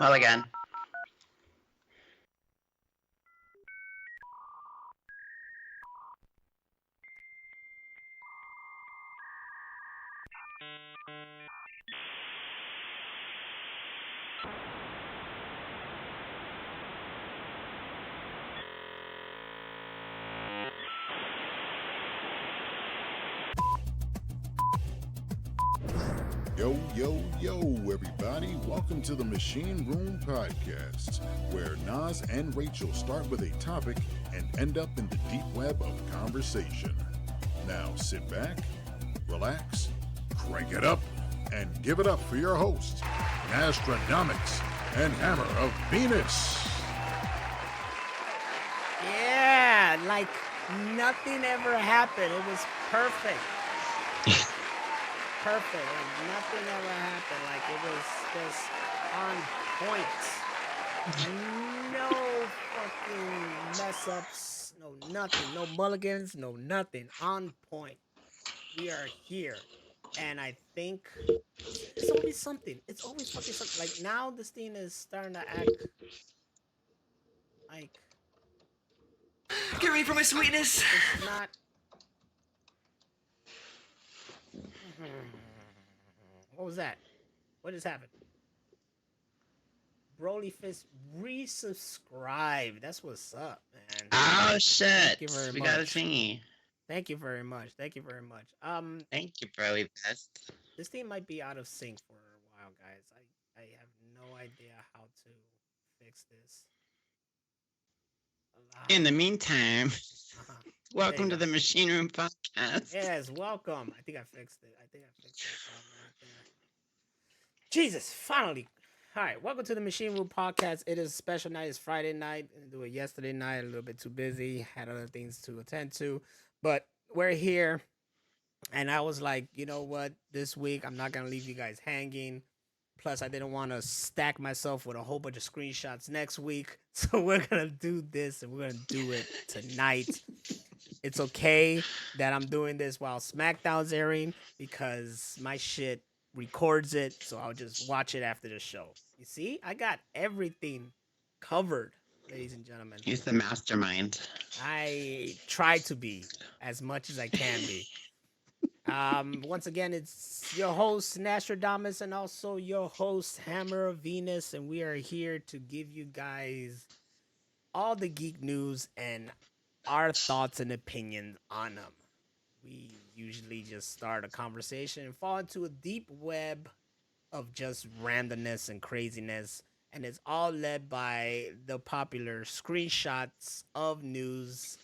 Well, again. Yo, everybody. Welcome to the Machine Room Podcast, where Nas and Racheal start with a topic and end up in the deep web of conversation. Now sit back, relax, crank it up, and give it up for your hosts, Naztradamix and Hammer of Venus. Yeah, like nothing ever happened. It was perfect. Perfect. Like nothing ever happened. Like it was just on point. No fucking mess ups. No nothing. No mulligans. No nothing. On point. We are here. And I think it's always something. It's always fucking something. Like now this thing is starting to act like Get ready for my sweetness. it's not. What was that? What just happened? Broly Fist resubscribe. That's what's up, man. Oh shit! Thank you very We much. got a thingy. Thank you very much. Thank you very much. Thank you, Broly Best. This thing might be out of sync for a while, guys. I have no idea how to fix this. In the meantime, Uh-huh. welcome you to go. the Machine Room Podcast. Yes, welcome. I think I fixed it. I think I fixed the problem right there. Jesus, finally. All right, welcome to the Machine Room Podcast. It is a special night. It's Friday night. Didn't do it yesterday night. A little bit too busy. Had other things to attend to. But we're here. And I was like, you know what? This week, I'm not going to leave you guys hanging. Plus, I didn't want to stack myself with a whole bunch of screenshots next week. So we're going to do this and we're going to do it tonight. It's okay that I'm doing this while SmackDown's airing because my shit records it. So I'll just watch it after the show. You see, I got everything covered, ladies and gentlemen. He's the mastermind. I try to be as much as I can be. Once again, it's your host, Naztradamix, and also your host, Hammer of Venus, and we are here to give you guys all the geek news and our thoughts and opinions on them. We usually just start a conversation and fall into a deep web of just randomness and craziness, and it's all led by the popular screenshots of news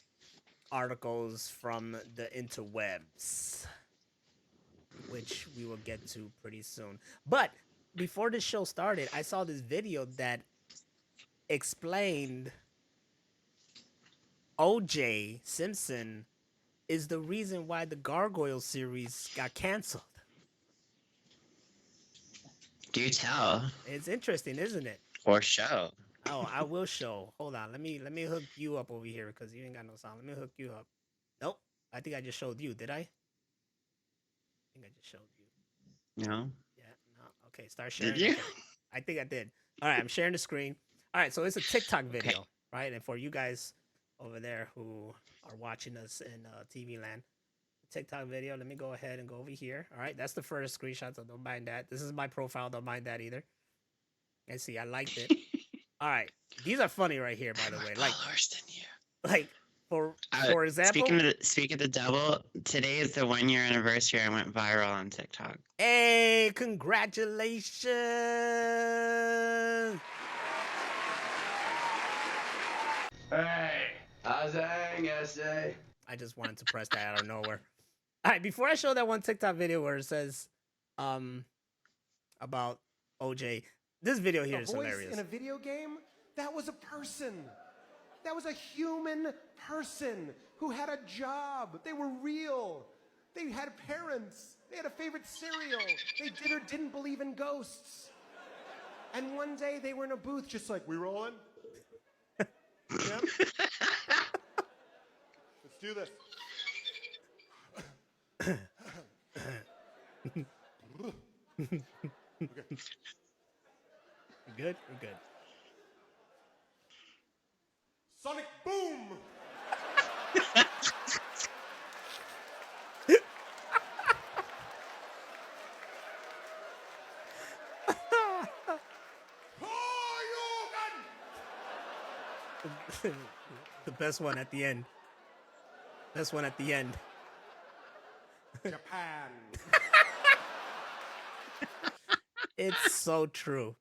articles from the interwebs, which we will get to pretty soon. But before the show started, I saw this video that explained OJ Simpson is the reason why the Gargoyle series got canceled. Do tell. It's interesting, isn't it? For show. Oh, I will show. Hold on. Let me hook you up over here because you ain't got no sound. Let me hook you up. Nope. I think I just showed you. Did I think I just showed you. No. Yeah. No. Okay. Start sharing. Did you? Okay. I think I did. All right. I'm sharing the screen. All right. So it's a TikTok video, right? And for you guys over there who are watching us in TV land, TikTok video. Let me go ahead and go over here. All right. That's the first screenshot. So don't mind that. This is my profile. Don't mind that either. And see, I liked it. All right. These are funny right here, by the way. Like, for example, speaking of the devil, today is the 1 year anniversary I went viral on TikTok. Hey, congratulations! Hey, Azang, essay. I just wanted to press that out of nowhere. All right, before I show that one TikTok video where it says, about OJ, this video here is hilarious. In a video game, that was a person. That was a human person who had a job. They were real. They had parents. They had a favorite cereal. They did or didn't believe in ghosts. And one day they were in a booth just like, we rolling? Yep. Let's do this. Okay. Good? We're good. Sonic boom! The best one at the end. Best one at the end. Japan. It's so true.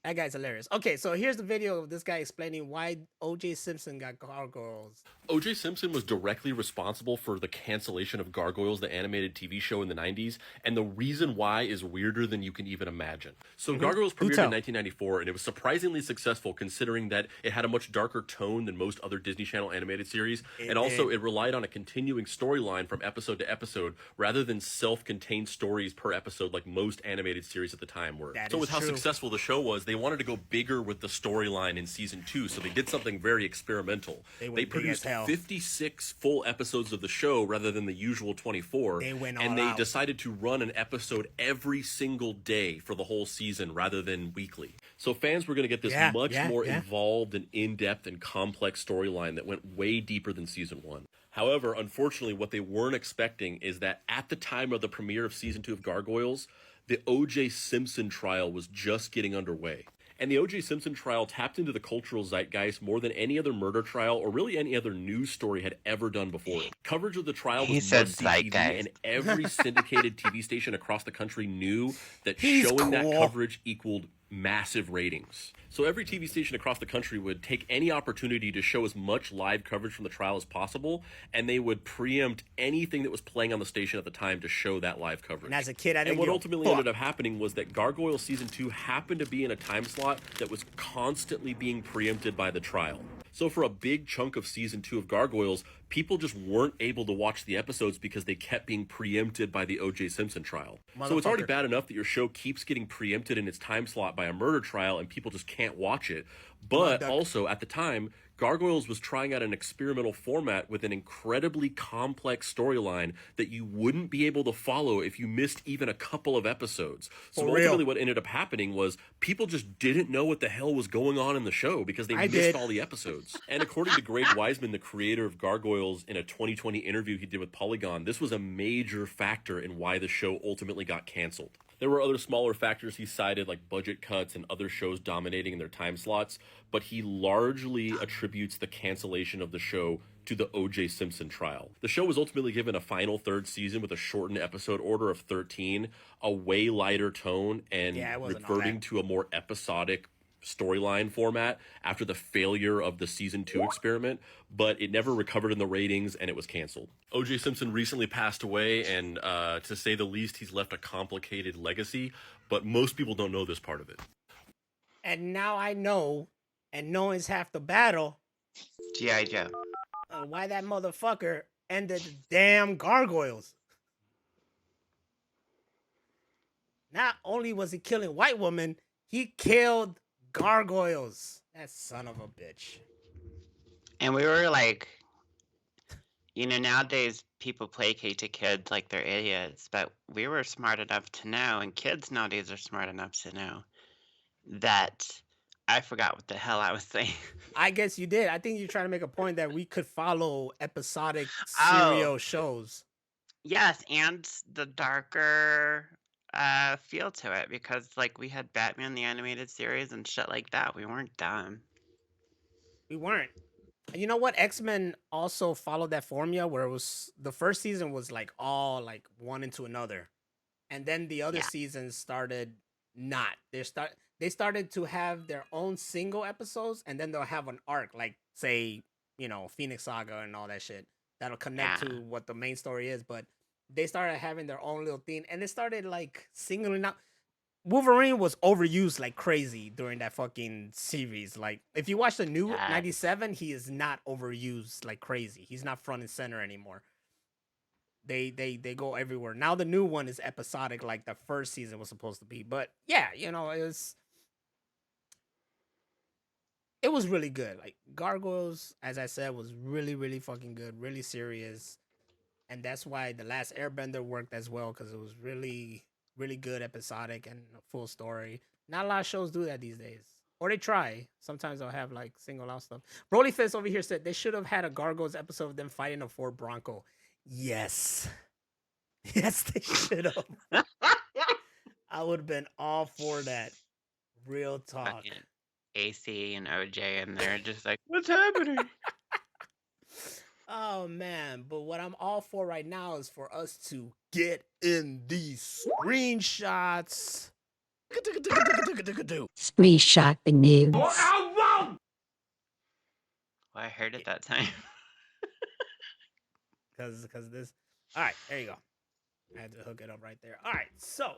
That guy's hilarious. Okay, so here's the video of this guy explaining why O.J. Simpson got gargoyles. O.J. Simpson was directly responsible for the cancellation of Gargoyles, the animated TV show in the 90s, and the reason why is weirder than you can even imagine. So Gargoyles premiered in 1994, and it was surprisingly successful considering that it had a much darker tone than most other Disney Channel animated series, and also it relied on a continuing storyline from episode to episode rather than self-contained stories per episode like most animated series at the time were. So with how successful the show was, they wanted to go bigger with the storyline in season 2, so they did something very experimental. They produced 56 full episodes of the show rather than the usual 24, and they decided to run an episode every single day for the whole season rather than weekly. So fans were going to get this much more involved and in-depth and complex storyline that went way deeper than season 1. However, unfortunately, what they weren't expecting is that at the time of the premiere of season 2 of Gargoyles, the O.J. Simpson trial was just getting underway. And the O.J. Simpson trial tapped into the cultural zeitgeist more than any other murder trial or really any other news story had ever done before. Coverage of the trial was must-see TV, and every syndicated TV station across the country knew that showing that coverage equaled massive ratings. So every TV station across the country would take any opportunity to show as much live coverage from the trial as possible, and they would preempt anything that was playing on the station at the time to show that live coverage. And as a kid, I didn't And what ultimately ended up happening was that Gargoyles Season 2 happened to be in a time slot that was constantly being preempted by the trial. So for a big chunk of Season 2 of Gargoyles, people just weren't able to watch the episodes because they kept being preempted by the O.J. Simpson trial. So it's already bad enough that your show keeps getting preempted in its time slot by a murder trial and people just can't watch it. But also, at the time, Gargoyles was trying out an experimental format with an incredibly complex storyline that you wouldn't be able to follow if you missed even a couple of episodes. So ultimately what ended up happening was people just didn't know what the hell was going on in the show because they missed all the episodes. And according to Greg Wiseman, the creator of Gargoyles, in a 2020 interview he did with Polygon, this was a major factor in why the show ultimately got canceled. There were other smaller factors he cited, like budget cuts and other shows dominating in their time slots, but he largely attributes the cancellation of the show to the O.J. Simpson trial. The show was ultimately given a final third season with a shortened episode order of 13, a way lighter tone, and reverting to a more episodic storyline format after the failure of the season 2 experiment, but it never recovered in the ratings and it was canceled. O.J. Simpson recently passed away, and to say the least, he's left a complicated legacy, but most people don't know this part of it. And now I know, and knowing's half the battle. G.I. Joe. Why that motherfucker ended the damn Gargoyles. Not only was he killing white women, he killed Gargoyles. That son of a bitch. And we were like, you know, nowadays people placate to kids like they're idiots, but we were smart enough to know, and kids nowadays are smart enough to know, that I forgot what the hell I was saying. I guess you did. I think you're trying to make a point that we could follow episodic serial shows. Yes, and the darker feel to it, because like we had Batman the animated series and shit like that. We weren't dumb. We weren't. You know what? X-Men also followed that formula where it was the first season was like all like one into another, and then the other seasons started not. They started to have their own single episodes, and then they'll have an arc, like say, you know, Phoenix Saga and all that shit that'll connect to what the main story is. But they started having their own little thing, and they started like singling out. Wolverine was overused like crazy during that fucking series. Like, if you watch the new 97, he is not overused like crazy. He's not front and center anymore. They go everywhere. Now the new one is episodic like the first season was supposed to be. But yeah, you know, it was really good. Like, Gargoyles, as I said, was really, really fucking good, really serious. And that's why The Last Airbender worked as well, because it was really really good episodic and a full story. Not a lot of shows do that these days. Or they try. Sometimes they'll have like single out stuff. Broly Fist over here said they should have had a Gargoyles episode of them fighting a Ford Bronco. Yes. Yes, they should have. I would have been all for that. Real talk. Fucking AC and OJ, and they're just like, what's happening? Oh man, but what I'm all for right now is for us to get in these screenshots. Screenshot the news. Well, I heard it that time. Cause this. All right, there you go. I had to hook it up right there. All right, so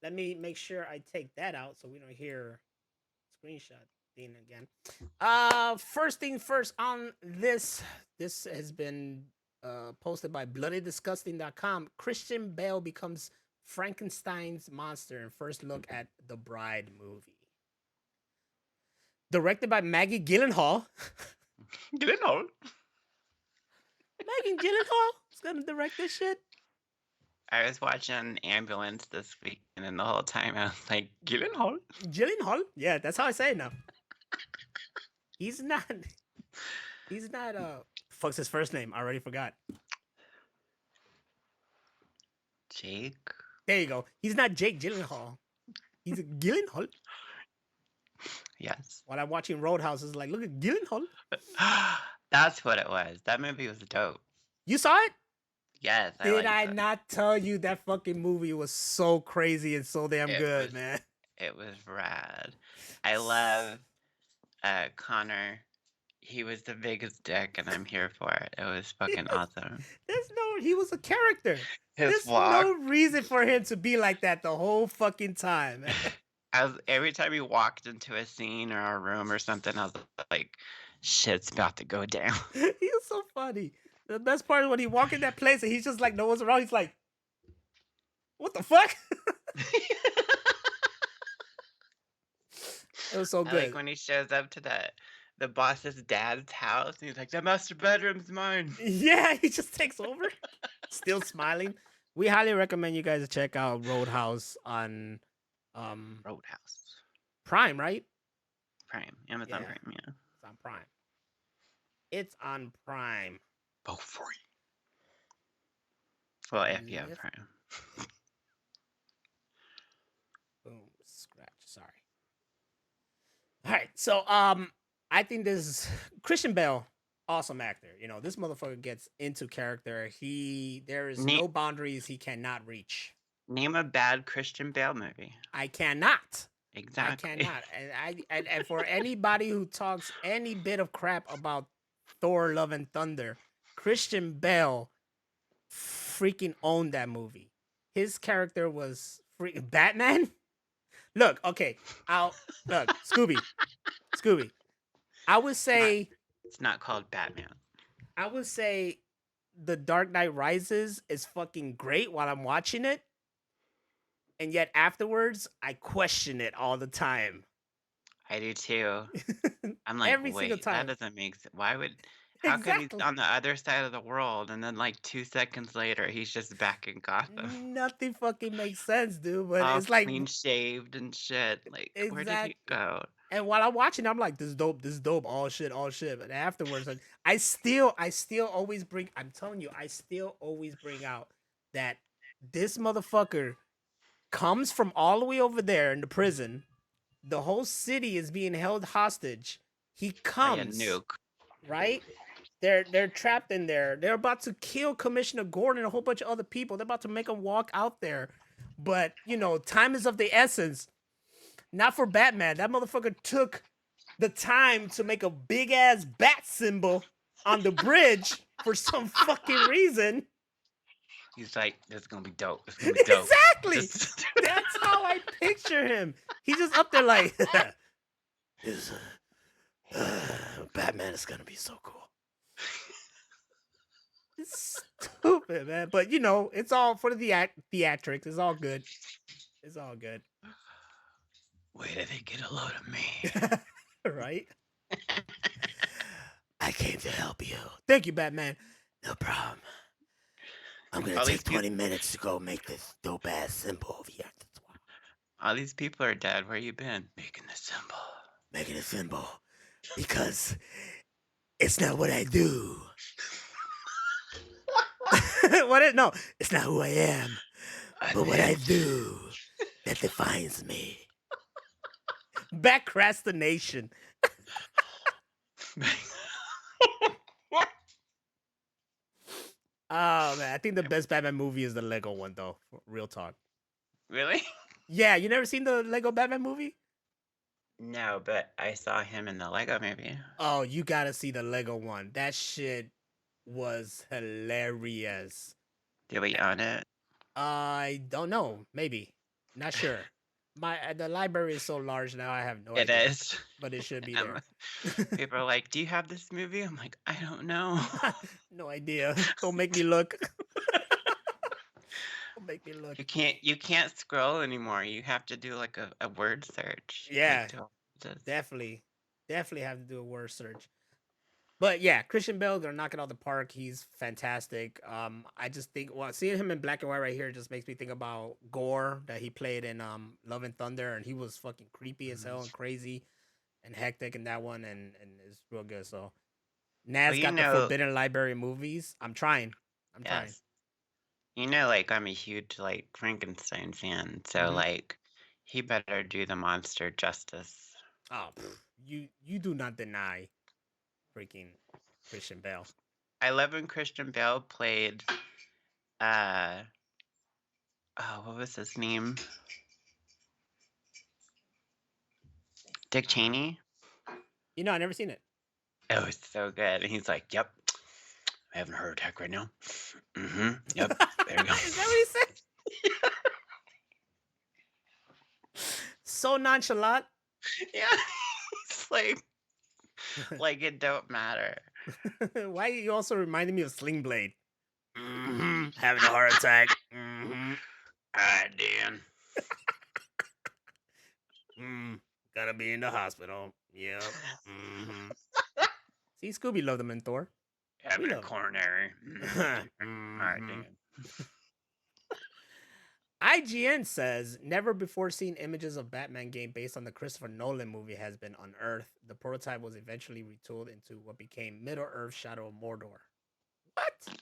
let me make sure I take that out so we don't hear screenshot thing again. First thing first on this. This has been posted by BloodyDisgusting.com. Christian Bale becomes Frankenstein's monster in first look at The Bride movie. Directed by Maggie Gyllenhaal. Gyllenhaal. Maggie Gyllenhaal is gonna direct this shit. I was watching Ambulance this week, and then the whole time I was like, Gyllenhaal? Gyllenhaal? Yeah, that's how I say it now. He's not, fuck's his first name? I already forgot. Jake? There you go. He's not Jake Gyllenhaal. He's a Gyllenhaal. Yes. While I'm watching Roadhouse, it's like, look at Gyllenhaal. That's what it was. That movie was dope. You saw it? Yes. Did I not tell you that fucking movie was so crazy and so damn good, man? It was rad. I love Connor. He was the biggest dick, and I'm here for it. It was fucking awesome. He was a character. There's no reason for him to be like that the whole fucking time, man. Every time he walked into a scene or a room or something, I was like, shit's about to go down. He was so funny. The best part is when he walked in that place and he's just like, no one's around. He's like, what the fuck? It was so good. I like when he shows up to the boss's dad's house and he's like, the master bedroom's mine. Yeah, he just takes over. Still smiling. We highly recommend you guys check out Roadhouse on Roadhouse. Prime, right? Prime. Amazon Prime, yeah. It's on Prime. It's on Prime. Oh, free. Well, if you have Prime. Boom. Scratch. Sorry. All right. So, I think this is Christian Bale, awesome actor. You know, this motherfucker gets into character. There is no boundaries he cannot reach. Name a bad Christian Bale movie. I cannot. Exactly. I cannot. And for anybody who talks any bit of crap about Thor: Love and Thunder, Christian Bale freaking owned that movie. His character was Batman. Look, okay. Scooby. I would say it's not called Batman. I would say The Dark Knight Rises is fucking great while I'm watching it. And yet afterwards, I question it all the time. I do too. I'm like, every single time. That doesn't make sense. How come he's on the other side of the world and then like 2 seconds later he's just back in Gotham? Nothing fucking makes sense, dude. But all it's like clean shaved and shit. Like, where did he go? And while I'm watching, I'm like, this is dope, all shit. But afterwards, like, I still always bring. I'm telling you, I still always bring out that this motherfucker comes from all the way over there in the prison. The whole city is being held hostage. He comes, nuke. Right? They're trapped in there. They're about to kill Commissioner Gordon and a whole bunch of other people. They're about to make them walk out there. But, you know, time is of the essence. Not for Batman. That motherfucker took the time to make a big ass bat symbol on the bridge for some fucking reason. He's like, this is gonna be dope. It's gonna be dope. Exactly. That's how I picture him. He's just up there like, Batman is gonna be so cool. It's stupid, man. But you know, it's all for the theatrics. It's all good. It's all good. Where did they get a load of me? Right? I came to help you. Thank you, Batman. No problem. I'm gonna All take these people, 20 minutes to go make this dope ass symbol over here. That's why. all these people are dead. Where you been? Making the symbol. Making a symbol because it's not what I do. No, it's not who I am, but what I do that defines me. Backcrastination. Oh man, I think the best Batman movie is the Lego one though. Real talk. Really? Yeah, you never seen the Lego Batman movie? No, but I saw him in the Lego movie. Oh, you gotta see the Lego one. That shit was hilarious. Did we own it? I don't know. Maybe. Not sure. The library is so large now. I have no It idea. is. But it should be And there. people are like, "Do you have this movie?" I'm like, "I don't know." No idea. Don't make me look. Don't make me look. You can't scroll anymore. You have to do like a word search. Yeah. Like, Definitely have to do a word search. But yeah, Christian Bale gonna knock it out the park. He's fantastic. I just think seeing him in black and white right here just makes me think about Gore that he played in Love and Thunder, and he was fucking creepy as hell and crazy and hectic in that one, and it's real good. So Naz got the Forbidden Library movies. I'm trying. Yes. You know, like I'm a huge like Frankenstein fan, so like he better do the monster justice. Oh, you do not deny freaking Christian Bale. I love when Christian Bale played what was his name? Dick Cheney. You know, I never seen it. Oh, it's so good. And he's like, "Yep, I having a heart attack right now." Yep. There you go. Is that what he said? So nonchalant. Yeah. It's like it don't matter. Why you also reminded me of Sling Blade? Having a heart attack. Ah, Dan. Gotta be in the hospital. Yep. See, Scooby loved him in Thor. Having a coronary. All right, Dan. IGN says never before seen images of Batman game based on the Christopher Nolan movie has been unearthed. The prototype was eventually retooled into what became Middle-earth: Shadow of Mordor. What? Look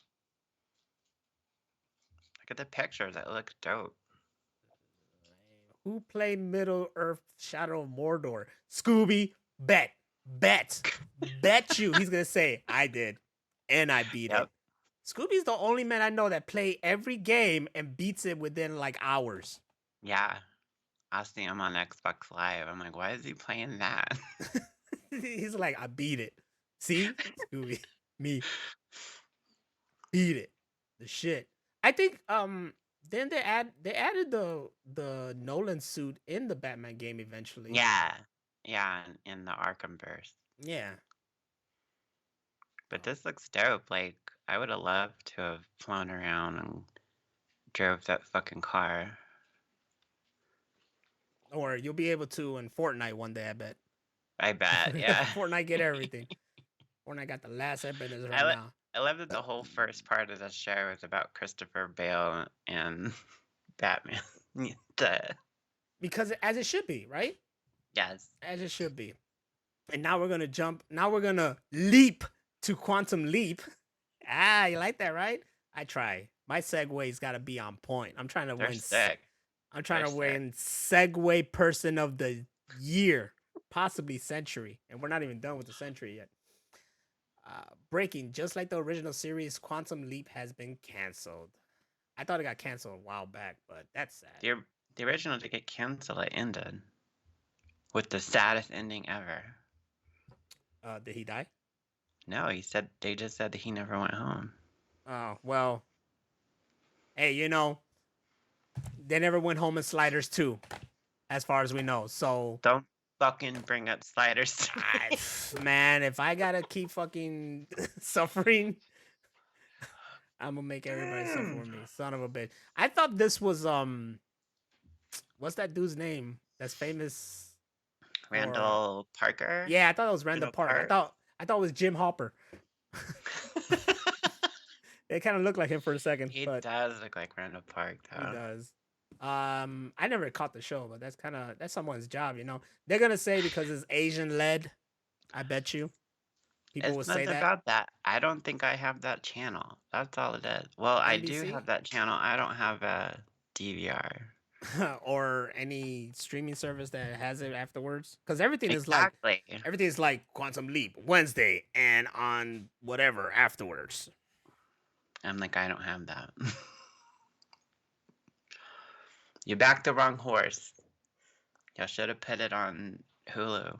at the pictures. That look dope. Who played Middle-earth: Shadow of Mordor? Scooby. Bet you. He's gonna say I did, and I beat it. Scooby's the only man I know that play every game and beats it within like hours. Yeah. I see him on Xbox Live. I'm like, why is he playing that? He's like, I beat it. See? Scooby. Me. Beat it. The shit. I think then they added the Nolan suit in the Batman game eventually. Yeah. Yeah, in the Arkhamverse. Yeah. But this looks dope. Like, I would have loved to have flown around and drove that fucking car. Or you'll be able to in Fortnite one day, I bet. I bet, yeah. Fortnite get everything. Fortnite got the last airbenders right now. I love that the whole first part of the show is about Christopher Bale and Batman. Because as it should be, right? Yes. As it should be. And now we're going to jump. Now we're going to leap to Quantum Leap. Ah, you like that, right? I try. My segue's got to be on point. I'm trying to win. Sick. I'm trying to win Segue Person of the Year, possibly century. And we're not even done with the century yet. Breaking, just like the original series, Quantum Leap has been canceled. I thought it got canceled a while back, but that's sad. The original to get canceled, it ended with the saddest ending ever. Did he die? No, they just said that he never went home. Oh, well. Hey, you know, they never went home in Sliders 2, as far as we know. So don't fucking bring up Sliders. Man, if I gotta keep fucking suffering, I'm gonna make everybody suffer with me. Son of a bitch. I thought this was what's that dude's name? That's famous. Randall Parker? Yeah, I thought it was Randall Parker. I thought it was Jim Hopper. It kind of looked like him for a second, He but does look like Randall Park, he though. does. I never caught the show, but that's someone's job, you know. They're gonna say because it's Asian led. I bet you people will It's say not that. about that. I don't think I have that channel. That's all it is. Well, I do NBC have that channel. I don't have a DVR. or any streaming service that has it afterwards, because everything Exactly. is like Quantum Leap Wednesday and on whatever afterwards. I'm like, I don't have that. You backed the wrong horse. You should have put it on Hulu.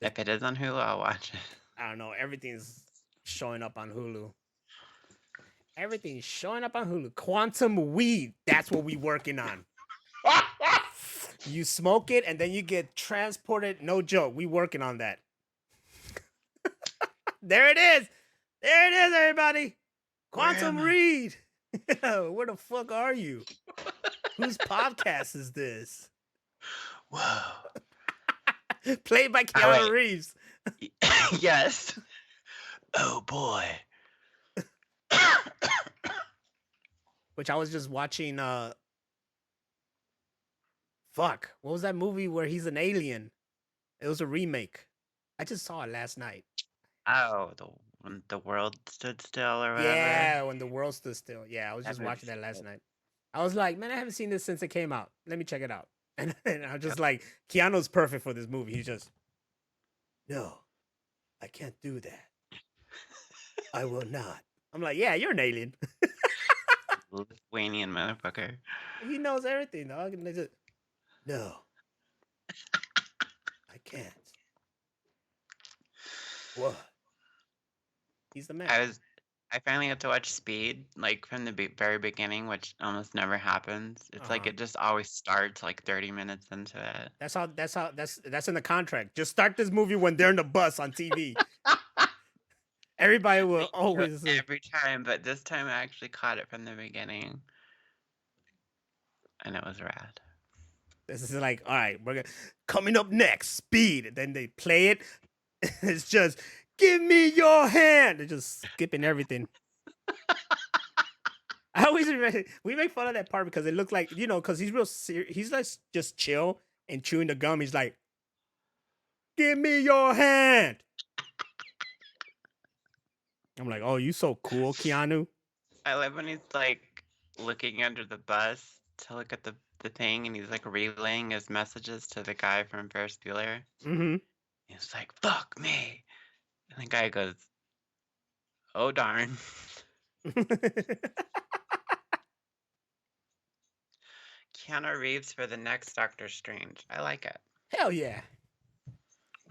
If it is on Hulu, I'll watch it. I don't know. Everything's showing up on Hulu. Everything's showing up on Hulu. Quantum weed. That's what we working on. You smoke it and then you get transported. No joke. We working on that. There it is. There it is, everybody. Quantum weed. Where the fuck are you? Whose podcast is this? Whoa. Played by Keanu Reeves. Yes. Oh boy. Which I was just watching fuck. What was that movie where he's an alien? It was a remake. I just saw it last night. Oh, when the world stood still or whatever. Yeah, when the world stood still. Yeah, I was That just watching that movie's last good. night. I was like, man, I haven't seen this since it came out. Let me check it out. And I was just like, Keanu's perfect for this movie. He's just, no, I can't do that. I will not. I'm like, yeah, you're an alien. Lithuanian motherfucker. He knows everything, dog. And they just, no, I can't. What? He's the man. I finally got to watch Speed, like from the very beginning, which almost never happens. It's like it just always starts like 30 minutes into it. That's in the contract. Just start this movie when they're in the bus on TV. Everybody will always every time, but this time I actually caught it from the beginning, and it was rad. This is like, all right, coming up next, Speed. And then they play it. It's just, give me your hand. They're just skipping everything. I always remember, we make fun of that part because it looks like, you know, because he's real serious. He's like just chill and chewing the gum. He's like, give me your hand. I'm like, oh, you so cool, Keanu. I love when he's like looking under the bus to look at the thing, and he's like relaying his messages to the guy from Ferris Bueller. Mm-hmm. He's like, fuck me. And the guy goes, oh darn. Keanu Reeves for the next Doctor Strange. I like it. Hell yeah.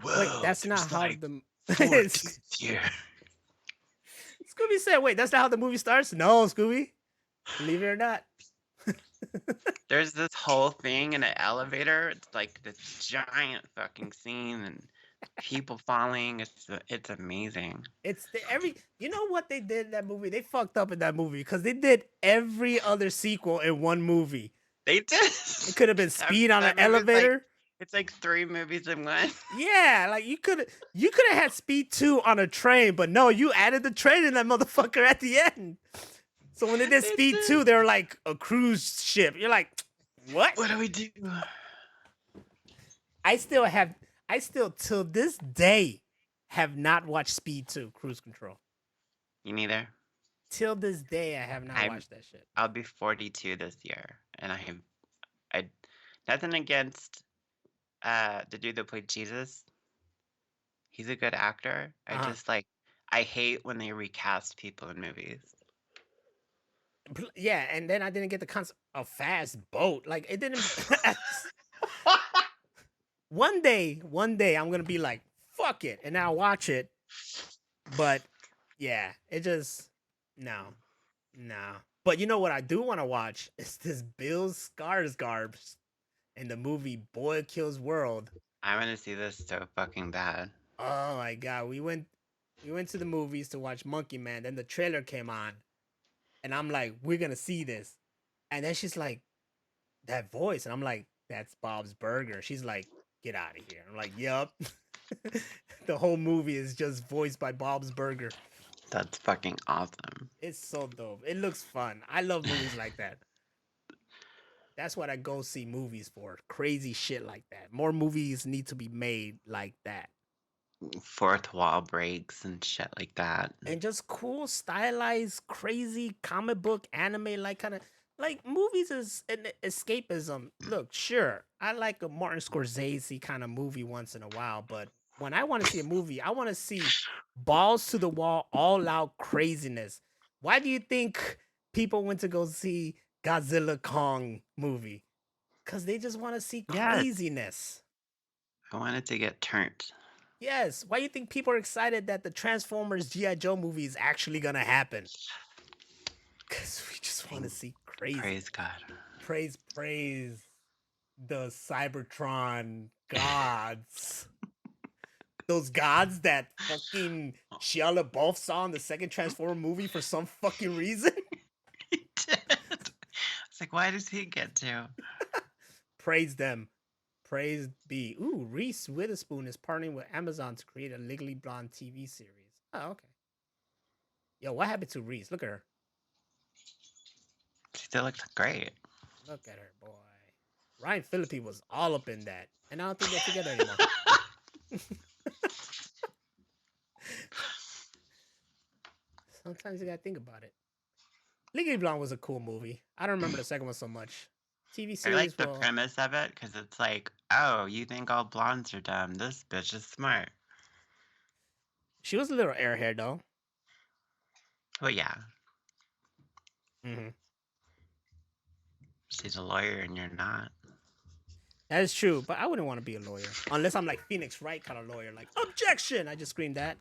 Whoa, wait, that's not how like the here. Scooby said, wait, that's not how the movie starts? No, Scooby. Believe it or not. There's this whole thing in an elevator. It's like this giant fucking scene and people falling. It's amazing. You know what they did in that movie? They fucked up in that movie because they did every other sequel in one movie. They did. It could have been Speed on an elevator. It's like 3 movies in one. Yeah, like you could have had Speed 2 on a train, but no, you added the train in that motherfucker at the end. So when they did Speed 2, they were like a cruise ship. You're like, what? What do we do? I still till this day have not watched Speed 2, Cruise Control. You neither? Till this day, I have not watched that shit. I'll be 42 this year, and I nothing against the dude that played Jesus. He's a good actor. I hate when they recast people in movies. Yeah, and then I didn't get the concept of fast boat. Like it didn't. One day, I'm gonna be like, fuck it, and I'll watch it. But yeah, it just no. But you know what I do want to watch is this Bill Skarsgård in the movie Boy Kills World. I want to see this so fucking bad. Oh my god, we went to the movies to watch Monkey Man. Then the trailer came on, and I'm like, we're gonna see this. And then she's like, that voice, and I'm like, that's Bob's Burger. She's like, get out of here. I'm like, yup. The whole movie is just voiced by Bob's Burger. That's fucking awesome. It's so dope. It looks fun. I love movies like that. That's what I go see movies for. Crazy shit like that. More movies need to be made like that. Fourth wall breaks and shit like that. And just cool, stylized, crazy comic book, anime, like kind of like movies is an escapism. Look, sure, I like a Martin Scorsese kind of movie once in a while, but when I want to see a movie, I want to see balls to the wall, all out craziness. Why do you think people went to go see Godzilla Kong movie? Because they just want to see Yes. craziness. I wanted to get turned. Yes. Why do you think people are excited that the Transformers G.I. Joe movie is actually going to happen? Because we just want to see crazy. Praise God. Praise the Cybertron gods. Those gods that fucking Shia LaBeouf saw in the second Transformer movie for some fucking reason. He did. It's like, why does he get to? Praise them. Praise be. Ooh, Reese Witherspoon is partnering with Amazon to create a Legally Blonde TV series. Oh, okay. Yo, what happened to Reese? Look at her. She still looks great. Look at her, boy. Ryan Phillippe was all up in that. And I don't think they're together anymore. Sometimes you gotta think about it. Legally Blonde was a cool movie. I don't remember the second one so much. TV I series. like the premise of it because it's like, oh, you think all blondes are dumb. This bitch is smart. She was a little airhead though. Well, yeah. Mm-hmm. She's a lawyer and you're not. That is true, but I wouldn't want to be a lawyer unless I'm like Phoenix Wright kind of lawyer. Like, objection! I just screamed that.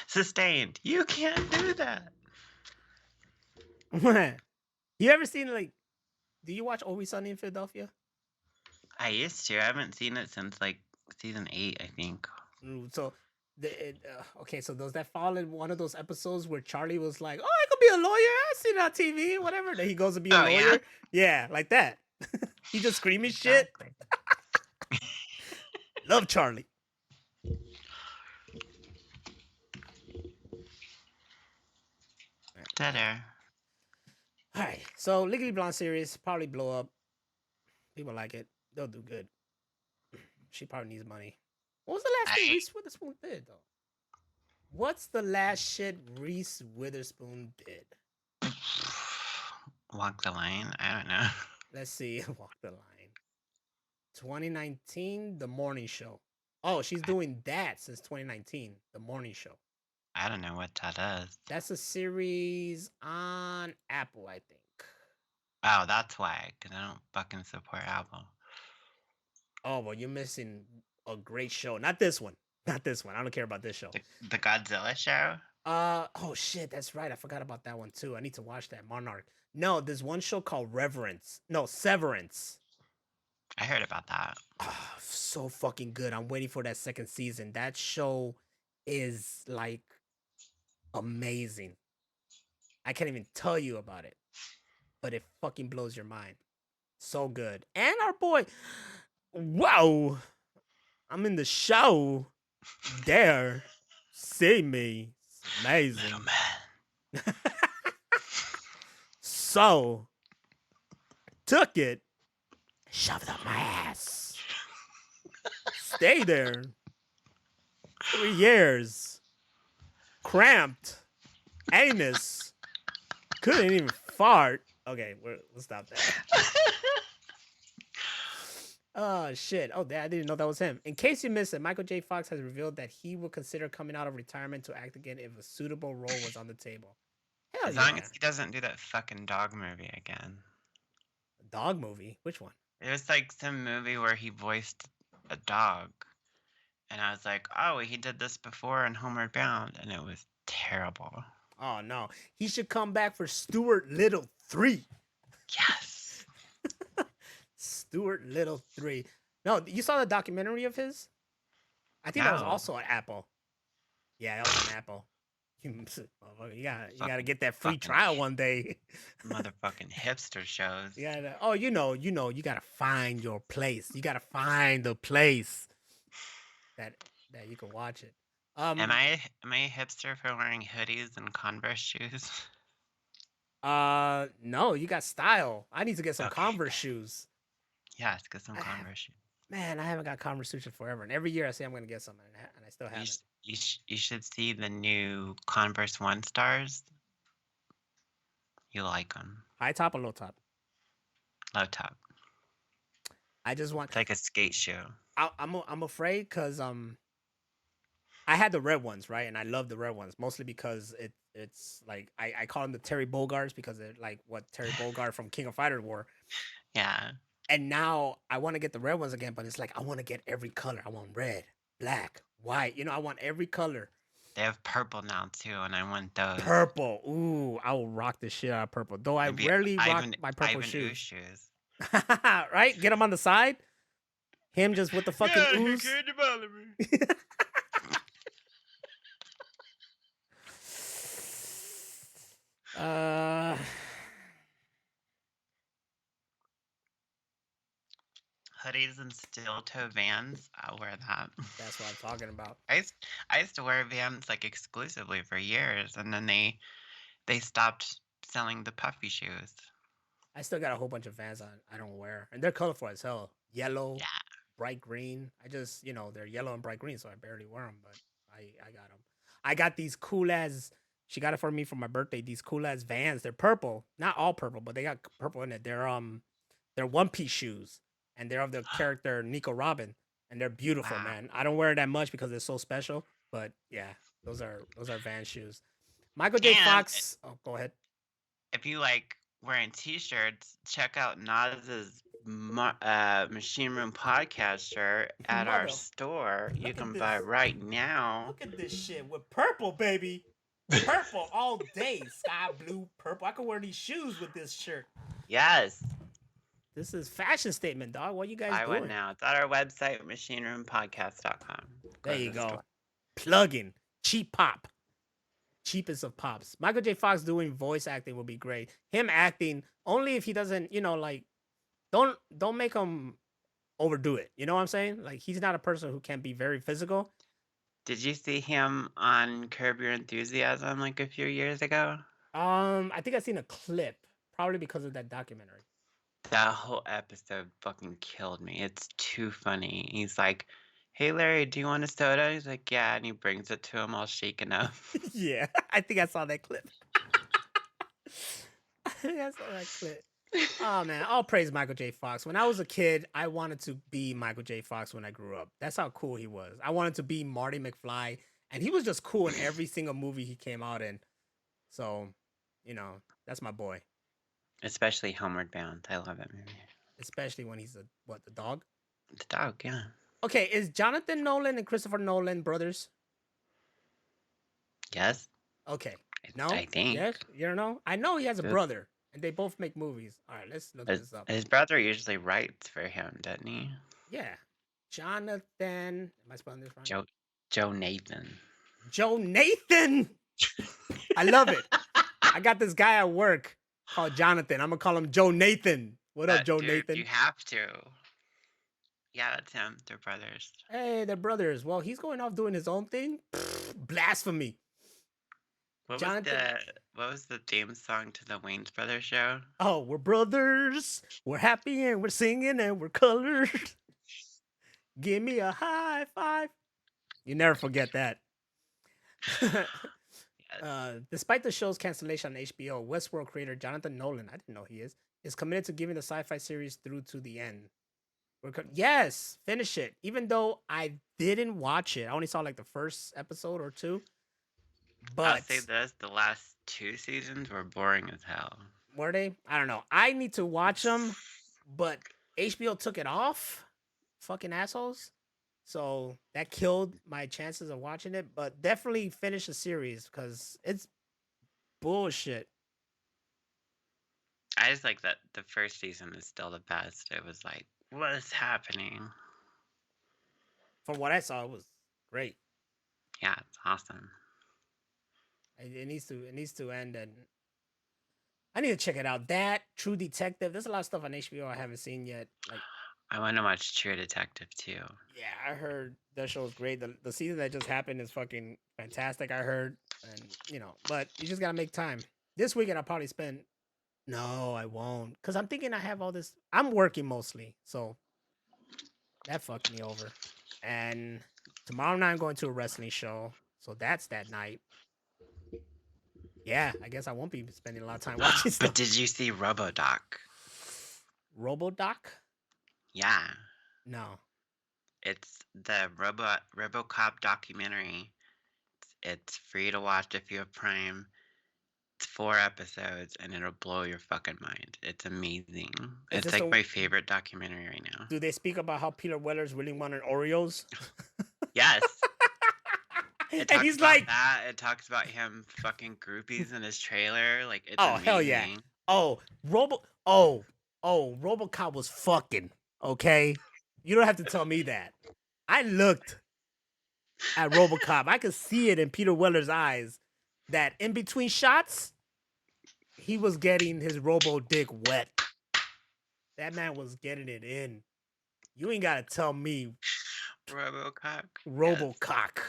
Sustained. You can't do that. You ever seen like? Do you watch Always Sunny in Philadelphia? I used to. I haven't seen it since like season 8, I think. So, okay. So does that fall in one of those episodes where Charlie was like, "Oh, I could be a lawyer. I see it on TV, whatever." Then he goes to be a lawyer. Yeah? Yeah, like that. He just screaming shit. Love Charlie. Dead air. All right. So Legally Blonde series probably blow up. People like it. They'll do good. She probably needs money. What was the last thing Reese Witherspoon did, though? What's the last shit Reese Witherspoon did? Walk the line? I don't know. Let's see. Walk the line. 2019, The Morning Show. Oh, she's doing that since 2019, The Morning Show. I don't know what that is. That's a series on Apple, I think. Oh, that's why. Because I don't fucking support Apple. Oh, well, you're missing a great show. Not this one. Not this one. I don't care about this show. The Godzilla show? Oh shit, that's right. I forgot about that one too. I need to watch that. Monarch. No, there's one show called Severance. I heard about that. Oh, so fucking good. I'm waiting for that second season. That show is like amazing. I can't even tell you about it, but it fucking blows your mind. So good. And our boy, wow, I'm in the show. There, see me. It's amazing. Little man. So, took it, shoved up my ass. Stay there. 3 years. Cramped. Anus. Couldn't even fart. Okay, we'll stop that. Oh, shit. Oh, I didn't know that was him. In case you missed it, Michael J. Fox has revealed that he will consider coming out of retirement to act again if a suitable role was on the table. Hell As long as he doesn't do that fucking dog movie again. Dog movie? Which one? It was like some movie where he voiced a dog. And I was like, oh, he did this before in Homeward Bound. And it was terrible. Oh, no. He should come back for Stuart Little 3. Yes. Stuart Little 3. No, you saw the documentary of his? I think that was No. also an Apple. Yeah, that was an Apple. You gotta get that free Fucking trial one day. Motherfucking hipster shows. You gotta find your place. You gotta find the place that you can watch it. Am I a hipster for wearing hoodies and Converse shoes? No, you got style. I need to get some Okay, Converse good. shoes. Yes, get some I have, Converse shoes. man, I haven't got Converse shoes in forever, and every year I say I'm gonna get some, and I still You, haven't. you should see the new Converse One Stars. You like them. High top or low top? Low top. I just want. It's like a skate shoe. I'm afraid because I had the red ones, right, and I love the red ones mostly because it's like I call them the Terry Bogarts because they're like what Terry Bogart from King of Fighters wore. Yeah. And now I want to get the red ones again, but it's like I want to get every color. I want red, black, white. I want every color. They have purple now too, and I want those. Purple. Ooh, I will rock the shit out of purple. Though I Maybe rarely rock Ivan my purple Ooze shoes. shoes. Right? Get him on the side. Him just with the fucking ooze. to bother me. Hoodies and steel toe Vans. I'll wear that. That's what I'm talking about. I used to wear Vans like exclusively for years, and then they stopped selling the puffy shoes. I still got a whole bunch of Vans I don't wear, and they're colorful as hell. Yellow, Yeah. bright green. I just they're yellow and bright green, so I barely wear them. But I got them. I got these cool ass. She got it for me for my birthday. These cool ass Vans. They're purple, not all purple, but they got purple in it. They're one piece shoes, and they're of the character Nico Robin, and they're beautiful, Wow. man. I don't wear it that much because they're so special, but yeah, those are Vans shoes. Michael J. And Fox. Oh, go ahead. if you like wearing t-shirts, check out Naz's Machine Room podcast shirt at our Mother- store. You look at can buy this. right now. Look at this shit with purple, baby. Purple all day. Sky blue, purple. I could wear these shoes with this shirt. Yes, This is fashion statement, dog. What you guys I doing? would now. It's at our website, machineroompodcast.com. There to you the go. store. Plugging. Cheap pop. Cheapest of pops. Michael J. Fox doing voice acting would be great. Him acting only if he doesn't, like, don't make him overdo it. You know what I'm saying? Like, he's not a person who can be very physical. Did you see him on Curb Your Enthusiasm like a few years ago? I think I seen a clip, probably because of that documentary. That whole episode fucking killed me. It's too funny. He's like, "Hey Larry, do you want a soda?" He's like, "Yeah," and he brings it to him all shaken up. Yeah, I think I saw that clip. I think I saw that clip. Oh man, all praise Michael J. Fox. When I was a kid, I wanted to be Michael J. Fox when I grew up. That's how cool he was. I wanted to be Marty McFly, and he was just cool in every single movie he came out in. So, that's my boy. Especially Homeward Bound. I love that movie. Especially when he's the dog? The dog, yeah. Okay, is Jonathan Nolan and Christopher Nolan brothers? Yes, Okay. No? I think. Yes? You don't know? I know he has a Yes. brother, and they both make movies. All right, let's look this up. His brother usually writes for him, doesn't he? Yeah. Jonathan. Am I spelling this right? Joe Nathan. Joe Nathan. I love it. I got this guy at work called Jonathan. I'm going to call him Joe Nathan. What up, Joe Dude, Nathan? You have to. Yeah, that's him. They're brothers. Hey, they're brothers. Well, he's going off doing his own thing. Blasphemy. What Jonathan- was the theme song to the Wayans Brothers show? Oh, we're brothers. We're happy and we're singing and we're colored. Give me a high five. You never forget that. Despite the show's cancellation on HBO, Westworld creator Jonathan Nolan, I didn't know he is committed to giving the sci-fi series through to the end. Yes, finish it. Even though I didn't watch it, I only saw like the first episode or two. I'll But say this: the last 2 seasons were boring as hell. were they? I don't know. I need to watch them, but HBO took it off. Fucking assholes. So that killed my chances of watching it. But definitely finish the series because it's bullshit. I just like that the first season is still the best. It was like, what is happening? From what I saw, it was great. Yeah, it's awesome. It needs to end, and I need to check it out. That True Detective. There's a lot of stuff on HBO I haven't seen yet. Like I want to watch True Detective too. Yeah, I heard that show is great. The season that just happened is fucking fantastic. I heard, and but you just gotta make time. This weekend I'll probably spend. No, I won't, cause I'm thinking I have all this. I'm working mostly, so that fucked me over. And tomorrow night I'm going to a wrestling show, so that's that night. Yeah, I guess I won't be spending a lot of time watching But stuff. did you see RoboDoc? RoboDoc? Yeah, No. it's the RoboCop documentary. It's free to watch if you have Prime. It's 4 episodes, and it'll blow your fucking mind. It's amazing. Is It's this like the? my favorite documentary right now. Do they speak about how Peter Weller's really wanted Oreos? Yes. It And talks he's about like, that. It talks about him fucking groupies in his trailer. Like, it's oh amazing. hell yeah. RoboCop was fucking, okay? You don't have to tell me that. I looked at RoboCop. I could see it in Peter Weller's eyes that in between shots, he was getting his robo dick wet. That man was getting it in. You ain't gotta tell me RoboCop. RoboCock.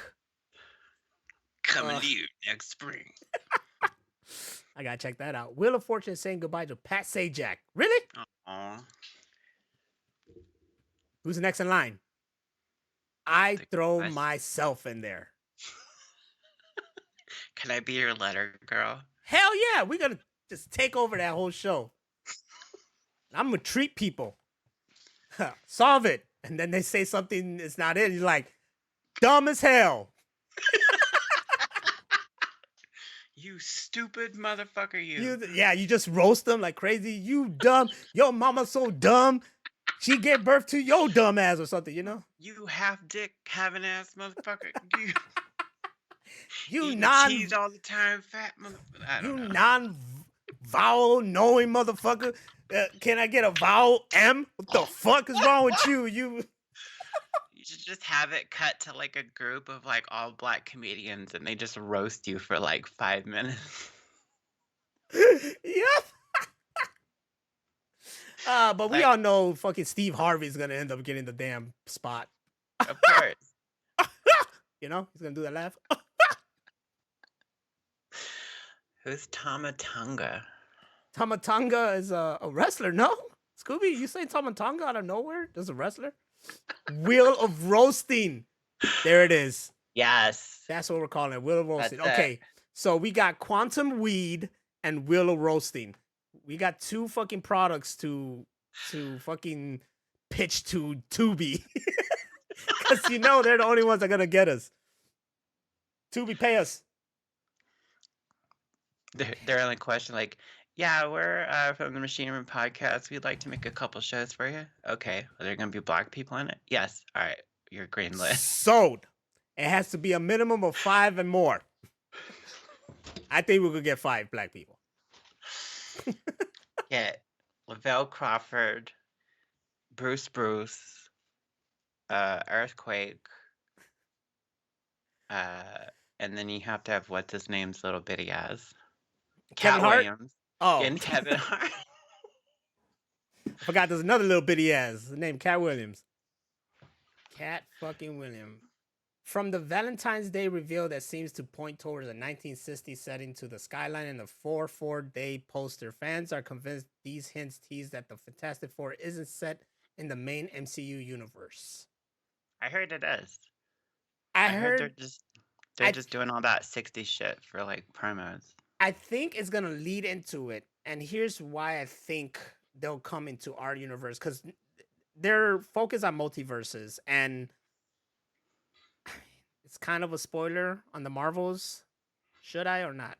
Coming to you next spring. I gotta check that out. Wheel of Fortune saying goodbye to Pat Sajak. Really? Aw. Who's next in line? I The throw question. myself in there. Can I be your letter girl? Hell yeah, we're gonna just take over that whole show. I'm gonna treat people. Solve it. And then they say something is not it. You're like, dumb as hell. You stupid motherfucker, you. You just roast them like crazy. You dumb. Your mama so dumb. She gave birth to your dumb ass or something, You half dick having ass motherfucker. You eating non cheese all the time, fat motherfucker. I don't know. non-vowel knowing motherfucker. Can I get a vowel M? What the fuck is wrong with you? You should just have it cut to like a group of like all black comedians and they just roast you for like 5 minutes. Yep. But we all know fucking Steve Harvey's gonna end up getting the damn spot. Of course. He's gonna do that laugh. Who's Tamatonga? Tamatonga is a wrestler, no? Scooby, you say Tamatonga out of nowhere? There's a wrestler? Wheel of Roasting. There it is. Yes. That's what we're calling it. Wheel of Roasting. That's Okay. So we got Quantum Weed and Wheel of Roasting. We got 2 fucking products to fucking pitch to Tubi. Because they're the only ones that are gonna get us. Tubi, pay us. Their only question, like, yeah, we're from the Machine Room Podcast. We'd like to make a couple shows for you. Okay. Are there going to be black people in it? Yes. All right. You're greenlit. Sold. It has to be a minimum of 5 and more. I think we could get 5 black people. Get Lavelle Crawford, Bruce, Earthquake, and then you have to have what's his name's little bitty ass. Kevin Cat Hart? Williams. Oh. And Kevin Hart. I forgot there's another little bitty ass named Cat Williams. Cat fucking William. From the Valentine's Day reveal that seems to point towards a 1960s setting to the skyline in the 4-4-day poster, fans are convinced these hints tease that the Fantastic Four isn't set in the main MCU universe. I heard it is. I heard they're just doing all that 60s shit for like promos. I think it's gonna lead into it, and here's why I think they'll come into our universe, because they're focused on multiverses, and it's kind of a spoiler on the Marvels. Should I or not?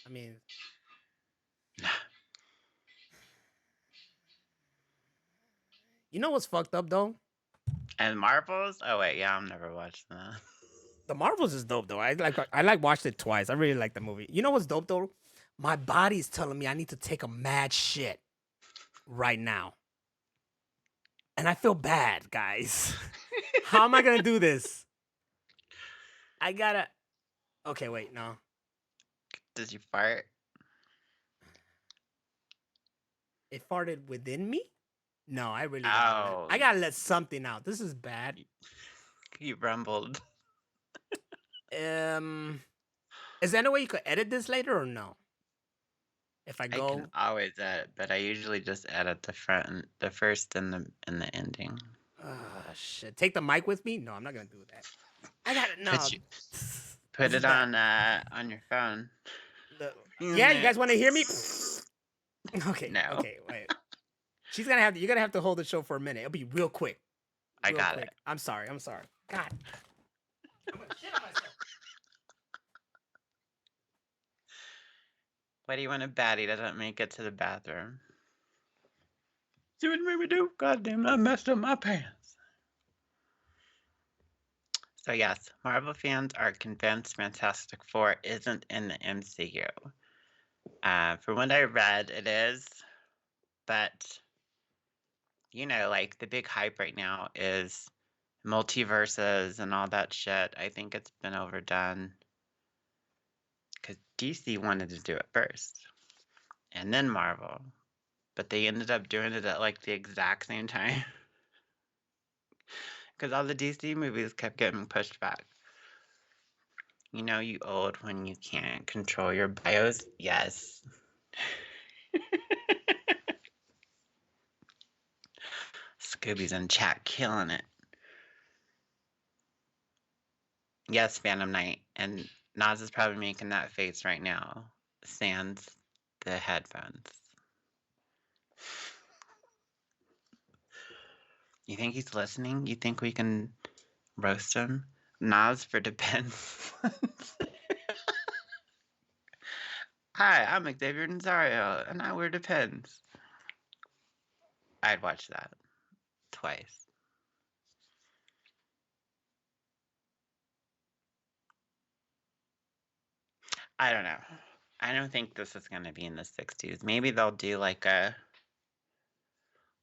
I mean, you know what's fucked up though? And Marvels? Oh wait, yeah, I've never watched that. The Marvels is dope though. I watched it twice. I really like the movie. You know what's dope though? My body's telling me I need to take a mad shit right now. And I feel bad, guys. How am I gonna do this? I gotta. Okay, wait, no. Did you fart? It farted within me? No, I really Oh, gotta let something out. This is bad. you rumbled. Is there any way you could edit this later or no? If I I can go, always edit, but I usually just edit the front, the first, and the ending. shit. Take the mic with me? No, I'm not gonna do that. I got it. No. Put This is it bad. on your phone. Yeah, you guys want to hear me? Okay. No. Okay. Wait. She's gonna have to. You're gonna have to hold the show for a minute. It'll be real quick. I got it. I'm sorry. God. I'm gonna shit on myself. What do you want to bet he doesn't make it to the bathroom? See what you made me do? Goddamn, I messed up my pants. So yes, Marvel fans are convinced Fantastic Four isn't in the MCU. From what I read, it is, but like the big hype right now is multiverses and all that shit. I think it's been overdone because DC wanted to do it first, and then Marvel, but they ended up doing it at like the exact same time because all the DC movies kept getting pushed back. You old when you can't control your bios. Yes. Scooby's in chat killing it. Yes, Phantom Knight. And Nas is probably making that face right now. Sans the headphones. You think he's listening? You think we can roast him? Nas for Depends. Hi, I'm Xavier Nazario, and I wear Depends. I'd watch that twice. I don't know. I don't think this is going to be in the 60s. Maybe they'll do like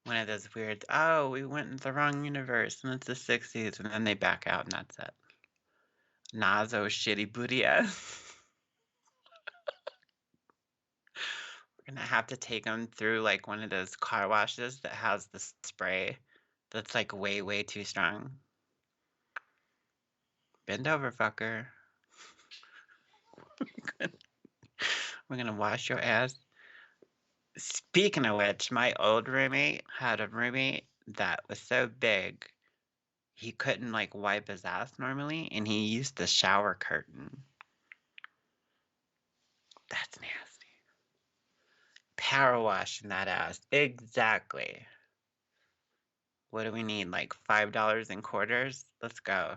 one of those weird, oh, we went in the wrong universe and it's the 60s, and then they back out and that's it. Nazo shitty booty ass. We're gonna have to take them through like one of those car washes that has the spray that's like way, way too strong. Bend over, fucker. We're gonna wash your ass. Speaking of which, my old roommate had a roommate that was so big he couldn't like wipe his ass normally, and he used the shower curtain. That's nasty. Power washing that ass. Exactly. What do we need? Like $5 in quarters? Let's go.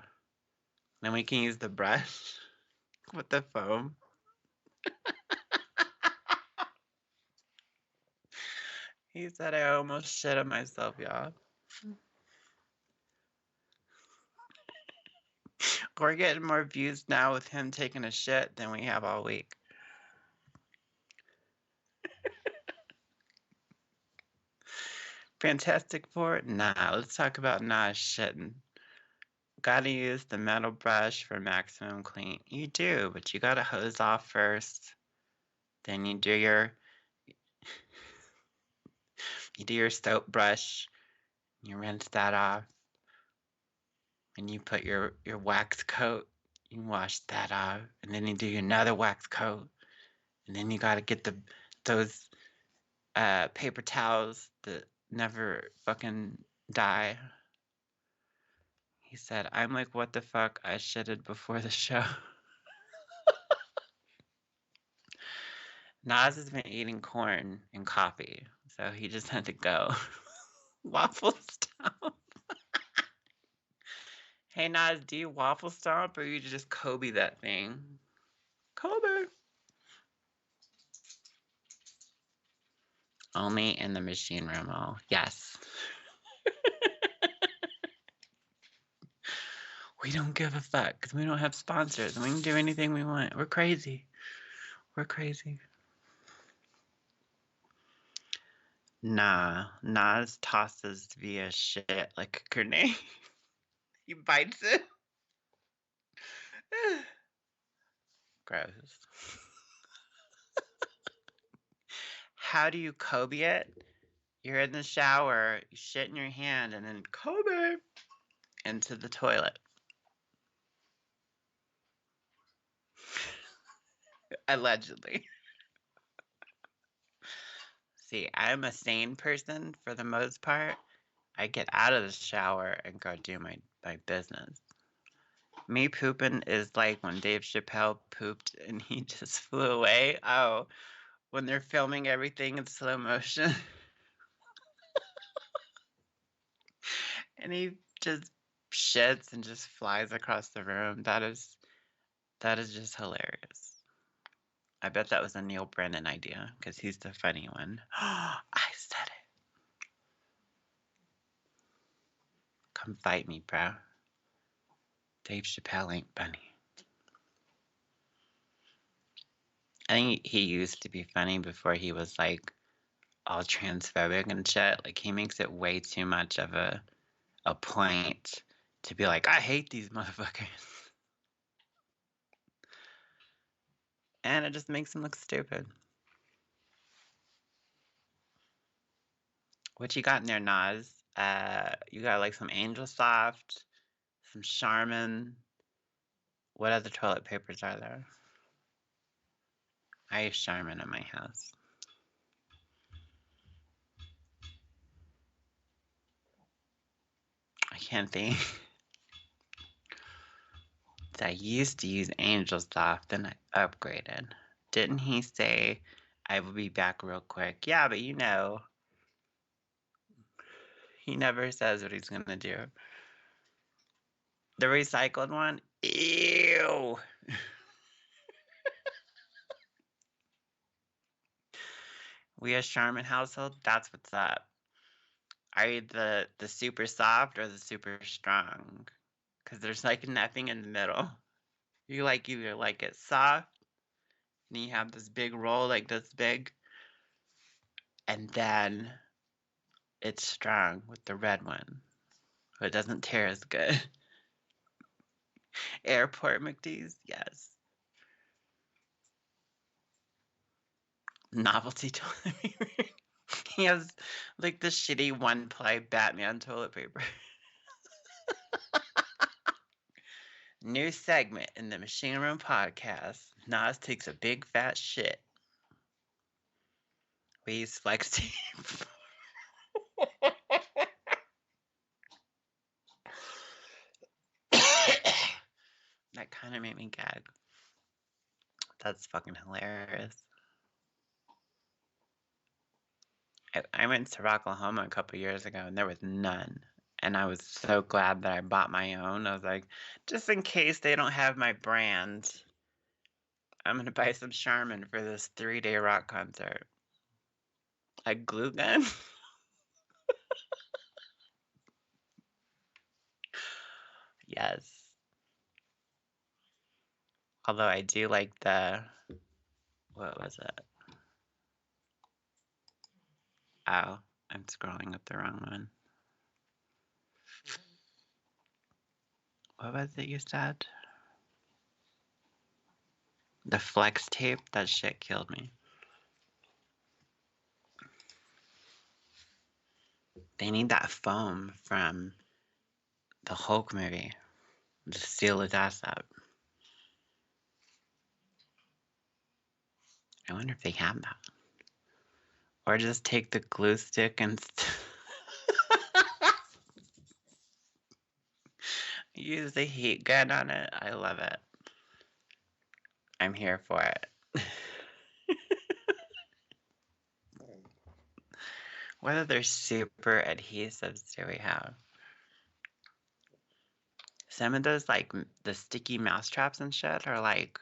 Then we can use the brush with the foam. He said I almost shit on myself, y'all. We're getting more views now with him taking a shit than we have all week. Fantastic Four? Nah, let's talk about Nas shitting. Gotta use the metal brush for maximum clean. You do, but you gotta hose off first. Then you do your soap brush. You rinse that off. And you put your wax coat. You wash that off. And then you do another wax coat. And then you gotta get those paper towels that never fucking die. He said, I'm like, what the fuck? I shitted before the show. Nas has been eating corn and coffee, so he just had to go. Waffle stomp. Hey Nas, do you waffle stomp or you just Kobe that thing? Kobe. Only in the machine room. Oh, yes. We don't give a fuck because we don't have sponsors and we can do anything we want. We're crazy. We're crazy. Nah, Nas tosses via shit like a grenade. He bites it. Gross. How do you Kobe it? You're in the shower, you shit in your hand, and then Kobe into the toilet. Allegedly. See, I'm a sane person for the most part. I get out of the shower and go do my business. Me pooping is like when Dave Chappelle pooped and he just flew away. Oh, when they're filming everything in slow motion. And he just shits and just flies across the room. That is just hilarious. I bet that was a Neil Brennan idea because he's the funny one. I said it. Come fight me, bro. Dave Chappelle ain't funny. I think he used to be funny before he was like all transphobic and shit. Like he makes it way too much of a point to be like, I hate these motherfuckers. And it just makes him look stupid. What you got in there, Nas? You got like some Angel Soft, some Charmin. What other toilet papers are there? I use Charmin in my house. I can't think. I used to use Angel Soft, then I upgraded. Didn't he say I will be back real quick? Yeah, but you know, he never says what he's gonna do. The recycled one? Ew! We a Charmin household? That's what's up. Are you the super soft or the super strong? Because there's like nothing in the middle. You like either like it soft, and you have this big roll like this big, and then it's strong with the red one. But it doesn't tear as good. Airport McDee's? Yes. Novelty toilet paper. He has like the shitty one-ply Batman toilet paper. New segment in the Machine Room podcast. Nas takes a big fat shit. We use flex tape. That kind of made me gag. That's fucking hilarious. I went to Oklahoma a couple years ago and there was none. And I was so glad that I bought my own. I was like, just in case they don't have my brand, I'm going to buy some Charmin for this 3-day rock concert. A glue gun? Yes. Although I do like the, what was it? Oh, I'm scrolling up the wrong one. What was it you said? The flex tape? That shit killed me. They need that foam from the Hulk movie to seal his ass up. I wonder if they have that. Or just take the glue stick and use the heat gun on it. I love it. I'm here for it. What other super adhesives do we have? Some of those, like the sticky mouse traps and shit, are like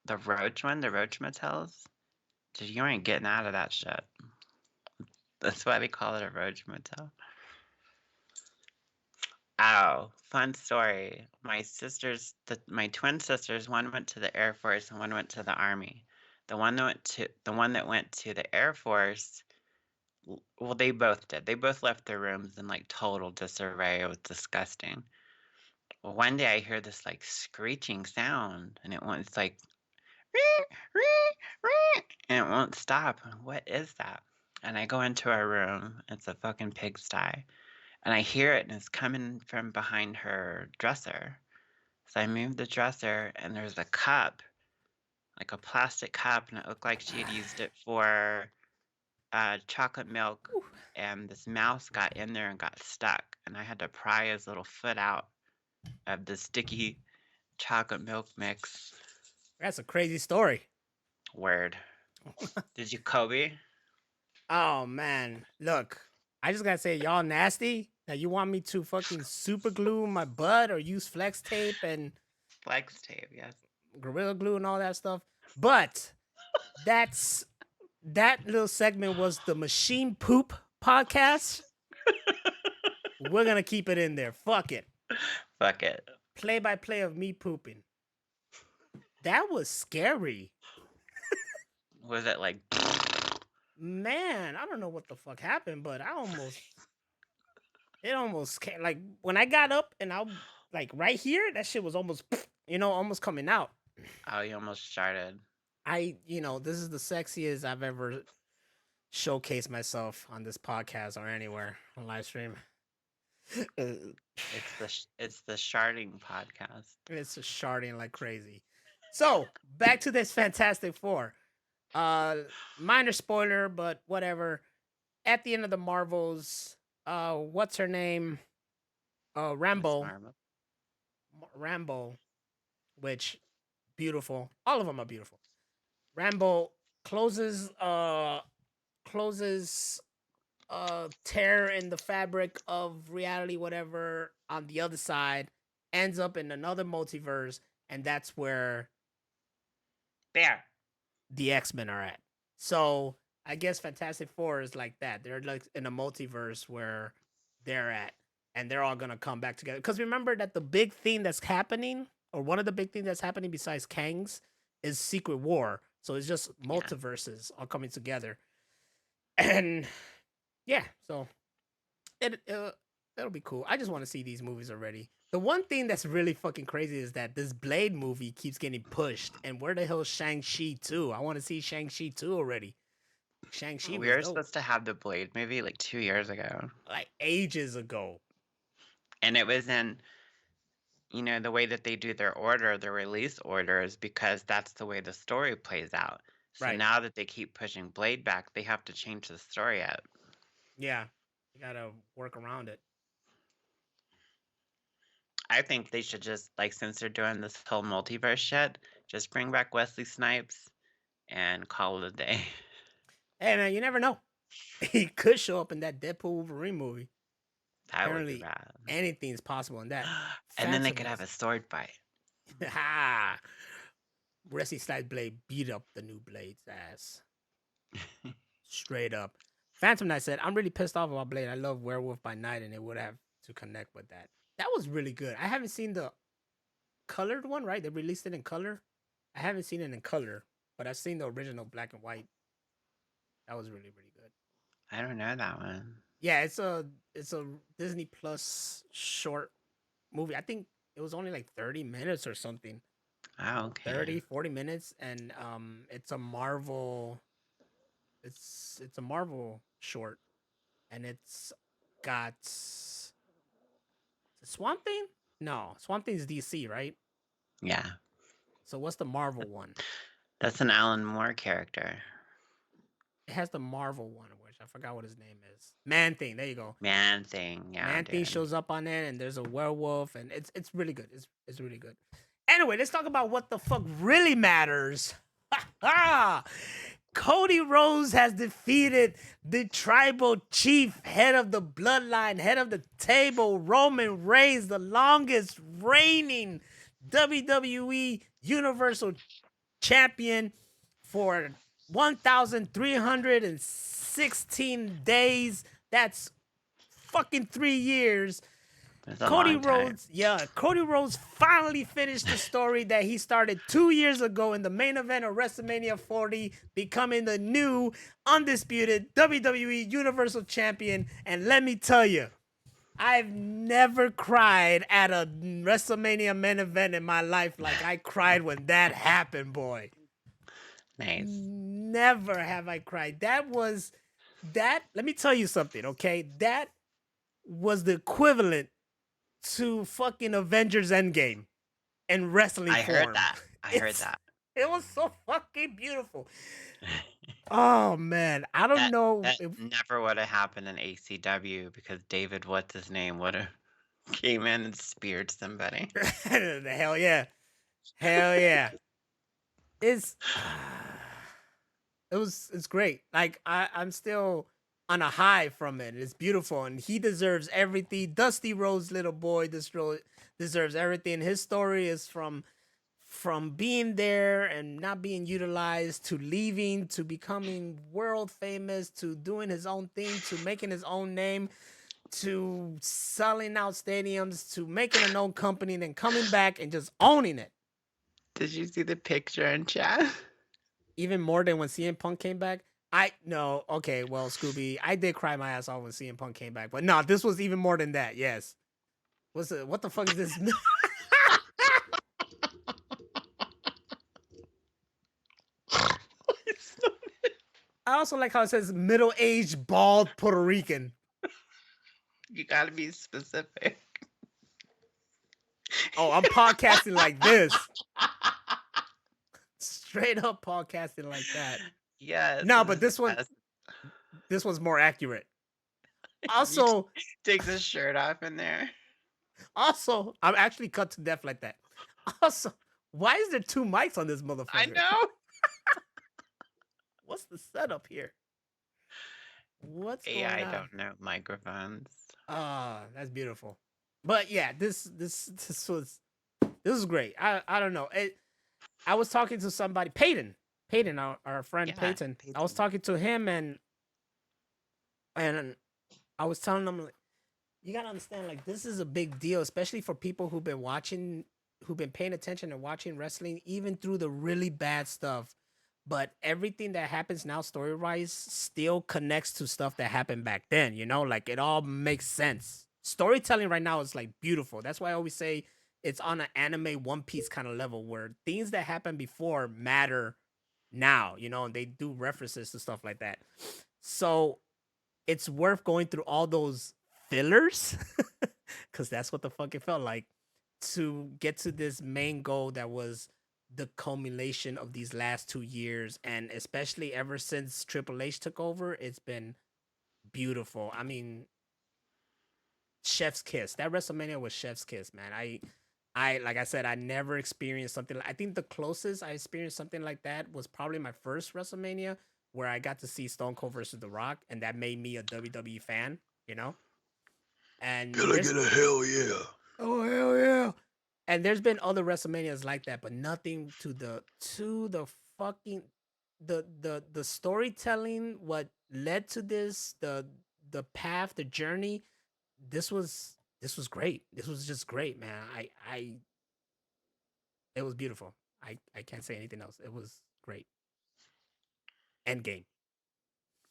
the roach one, the roach motels. Dude, you ain't getting out of that shit. That's why they call it a roach motel. Oh, fun story. My sisters, my twin sisters, one went to the Air Force and one went to the Army. The one that went to the Air Force, well, they both did. They both left their rooms in like total disarray. It was disgusting. Well, one day I hear this like screeching sound, and it's like, and it won't stop. What is that? and I go into her room. It's a fucking pigsty. And I hear it, and it's coming from behind her dresser. So I move the dresser, and there's a cup, like a plastic cup, and it looked like she had used it for chocolate milk. And this mouse got in there and got stuck, and I had to pry his little foot out of the sticky chocolate milk mix. That's a crazy story. Word. Did you Kobe? Oh man, look, I just gotta say, y'all nasty. Now you want me to fucking super glue my butt or use flex tape and Flex tape, yes. gorilla glue and all that stuff. But that little segment was the machine poop podcast. We're gonna keep it in there. Fuck it. Fuck it. Play by play of me pooping. That was scary. Was it like Man, I don't know what the fuck happened, but it almost came, like when I got up and I like right here, that shit was almost, almost coming out. oh, you almost started? This is the sexiest I've ever showcased myself on this podcast or anywhere on live stream. It's the sharding podcast. It's just sharding like crazy. So back to this Fantastic Four. Minor spoiler, but whatever. At the end of the Marvels, what's her name? Rambo. Rambo, which beautiful. All of them are beautiful. Rambo closes tear in the fabric of reality, whatever, on the other side, ends up in another multiverse, and that's where the X-Men are at. So I guess Fantastic Four is like that. They're like in a multiverse where they're at, and they're all gonna come back together. Because remember that the big thing that's happening, or one of the big things that's happening besides Kang's, is Secret War. So it's just multiverses all coming together. And yeah, so it'll be cool. I just want to see these movies already. The one thing that's really fucking crazy is that this Blade movie keeps getting pushed. And where the hell is Shang-Chi 2? I want to see Shang-Chi 2 already. Shang-Chi We were supposed to have the Blade movie like 2 years ago. Like ages ago. And it was in, the way that they do their release orders, because that's the way the story plays out. So now that they keep pushing Blade back, they have to change the story up. Yeah, you gotta work around it. I think they should just, since they're doing this whole multiverse shit, just bring back Wesley Snipes and call it a day. Hey, man, you never know. He could show up in that Deadpool Wolverine movie. That would be bad. Anything's possible in that. And then they could have a sword fight. Ha! Wesley Snipes Blade beat up the new Blade's ass. Straight up. Phantom Knight said, I'm really pissed off about Blade. I love Werewolf by Night, and it would have to connect with that. That was really good. I haven't seen the colored one, right? They released it in color. I haven't seen it in color, but I've seen the original black and white. That was really, really good. I don't know that one. Yeah, it's a Disney Plus short movie. I think it was only like 30 minutes or something. Oh, okay. 30, 40 minutes, and it's a Marvel. It's a Marvel short, and it's got Swamp Thing. No, Swamp Thing is DC, right? Yeah. So what's the Marvel one? That's an Alan Moore character. It has the Marvel one, which I forgot what his name is. Man Thing. There you go. Man Thing. Yeah. Man Thing shows up on it, and there's a werewolf, and it's really good. It's really good. Anyway, let's talk about what the fuck really matters. Cody Rhodes has defeated the tribal chief, head of the bloodline, head of the table, Roman Reigns, the longest reigning WWE Universal Champion for 1,316 days. That's fucking 3 years. Cody Rhodes finally finished the story that he started 2 years ago in the main event of WrestleMania 40, becoming the new undisputed WWE Universal Champion. And let me tell you, I've never cried at a WrestleMania main event in my life like I cried when that happened, boy. Nice. Never have I cried. That was let me tell you something, okay? That was the equivalent to fucking Avengers Endgame in wrestling I heard form. that. I heard that. It was so fucking beautiful. Oh man, I don't know That if never would have happened in ACW because David, what's his name, would have came in and speared somebody. the hell yeah. Hell yeah. It's it's great. Like I'm still on a high from it. It's beautiful and he deserves everything. Dusty Rhodes' little boy deserves everything. His story is from being there and not being utilized to leaving to becoming world famous to doing his own thing to making his own name to selling out stadiums to making an own company and then coming back and just owning it. Did you see the picture in chat? Even more than when CM Punk came back. Okay, well, Scooby, I did cry my ass off when CM Punk came back, but no, this was even more than that. Yes. What the fuck is this? I also like how it says middle-aged, bald Puerto Rican. You gotta be specific. Oh, I'm podcasting like this. Straight up podcasting like that. Yes. No, but this one's more accurate. Also, takes his shirt off in there. Also, I'm actually cut to death like that. Also, why is there 2 mics on this motherfucker? I know. What's the setup here? What's going on? I don't know microphones. That's beautiful. But yeah, this was great. I don't know. I was talking to somebody, Peyton, our friend Peyton. I was talking to him and I was telling him, like, you gotta understand, like, this is a big deal, especially for people who've been paying attention and watching wrestling, even through the really bad stuff. But everything that happens now, story-wise, still connects to stuff that happened back then. You know, like it all makes sense. Storytelling right now is like beautiful. That's why I always say it's on an anime One Piece kind of level where things that happened before matter now. You know, and they do references to stuff like that. So it's worth going through all those fillers because that's what the fuck it felt like to get to this main goal that was the culmination of these last 2 years, and especially ever since Triple H took over, it's been beautiful. I mean, chef's kiss. That WrestleMania was chef's kiss, man. I like I said, I never experienced something I think the closest I experienced something like that was probably my first WrestleMania, where I got to see Stone Cold versus The Rock, and that made me a WWE fan, you know? And Can I get a hell yeah? Oh, hell yeah. And there's been other WrestleManias like that, but nothing to the fucking the storytelling, what led to this, the path, the journey. This was great. This was just great, man. It was beautiful. I can't say anything else. It was great. Endgame.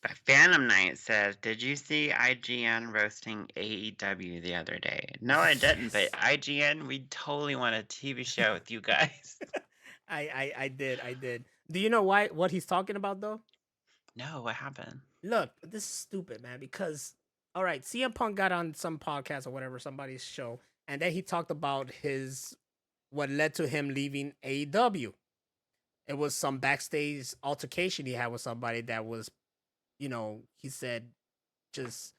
But Phantom Knight says, did you see IGN roasting AEW the other day? No, I didn't, but IGN, we totally want a TV show with you guys. I did. Do you know what he's talking about, though? No, what happened? Look, this is stupid, man, because, all right, CM Punk got on some podcast or whatever, somebody's show, and then he talked about what led to him leaving AEW. It was some backstage altercation he had with somebody that was, you know, he said, just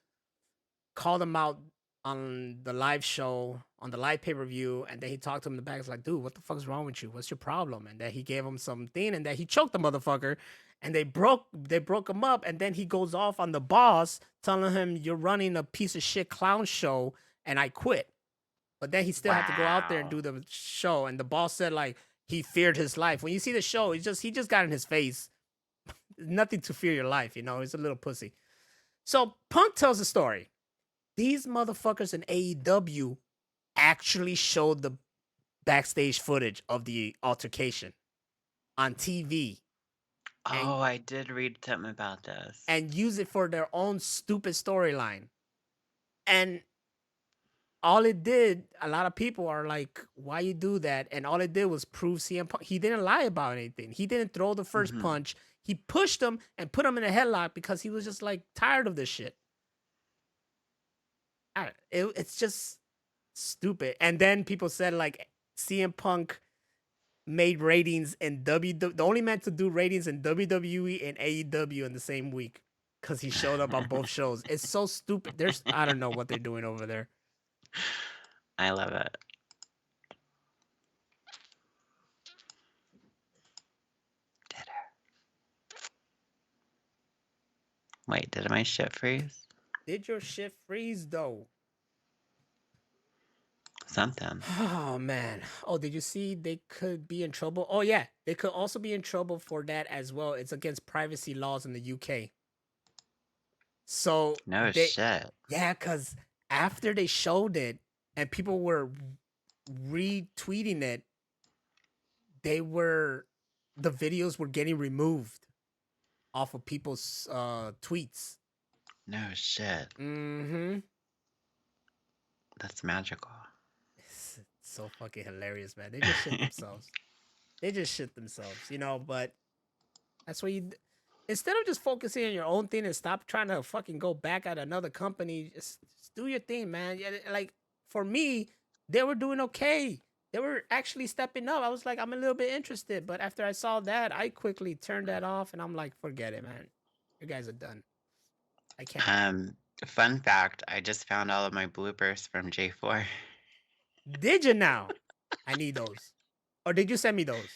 called him out on the live show, on the live pay-per-view, and then he talked to him in the back. It's like, dude, what the fuck's wrong with you? What's your problem? And then he gave him something, and then he choked the motherfucker, and they broke him up, and then he goes off on the boss, telling him, you're running a piece of shit clown show, and I quit. But then he still had to go out there and do the show, and the boss said, like, he feared his life. When you see the show, he just got in his face. Nothing to fear your life, you know. He's a little pussy. So Punk tells the story. These motherfuckers in AEW actually showed the backstage footage of the altercation on TV. Oh, I did read something about this. And use it for their own stupid storyline. And all it did, a lot of people are like, why you do that? And all it did was prove CM Punk. He didn't lie about anything. He didn't throw the first Mhm. punch. He pushed him and put him in a headlock because he was just like tired of this shit. It's just stupid. And then people said like CM Punk made ratings in the only man to do ratings in WWE and AEW in the same week because he showed up on both shows. It's so stupid. I don't know what they're doing over there. I love it. Wait, did my shit freeze? Did your shit freeze though? Something. Oh man. Oh, did you see they could be in trouble? Oh yeah, they could also be in trouble for that as well. It's against privacy laws in the UK. So No they shit. yeah, cuz after they showed it and people were retweeting it, the videos were getting removed off of people's tweets. No shit. Mhm. That's magical. It's so fucking hilarious, man. They just shit themselves. They just shit themselves, you know, but that's what instead of just focusing on your own thing and stop trying to fucking go back at another company, just do your thing, man. Like for me, they were doing okay. They were actually stepping up. I was like, I'm a little bit interested, but after I saw that, I quickly turned that off and I'm like, forget it, man. You guys are done. I can't. Fun fact, I just found all of my bloopers from J4. Did you now? I need those. Or did you send me those?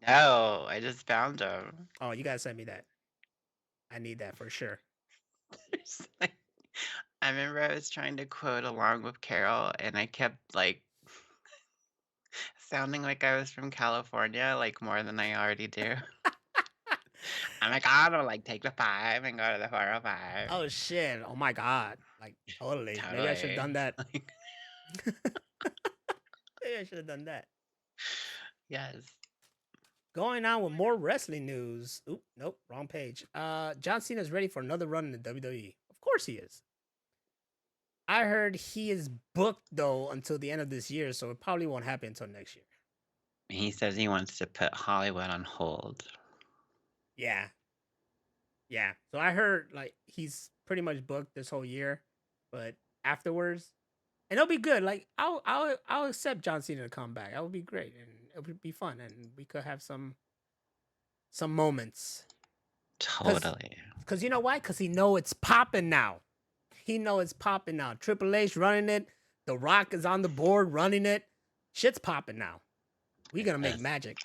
No, I just found them. Oh, you gotta send me that. I need that for sure. I remember I was trying to quote along with Carol, and I kept like sounding like I was from California, like more than I already do. I'm like, I don't like take the 5 and go to the 405. Oh shit! Oh my god! Like totally. Maybe I should have done that. Maybe I should have done that. Yes. Going on with more wrestling news. Oop, nope, wrong page. John Cena's ready for another run in the WWE. Of course he is. I heard he is booked though until the end of this year, so it probably won't happen until next year. He says he wants to put Hollywood on hold. Yeah. Yeah. So I heard like he's pretty much booked this whole year, but afterwards, and it'll be good. Like I'll accept John Cena to come back. That would be great, and it would be fun, and we could have some moments. Totally. Cause you know why? Cause he know it's popping now. He know it's popping now. Triple H running it. The Rock is on the board running it. Shit's popping now. We gonna make magic.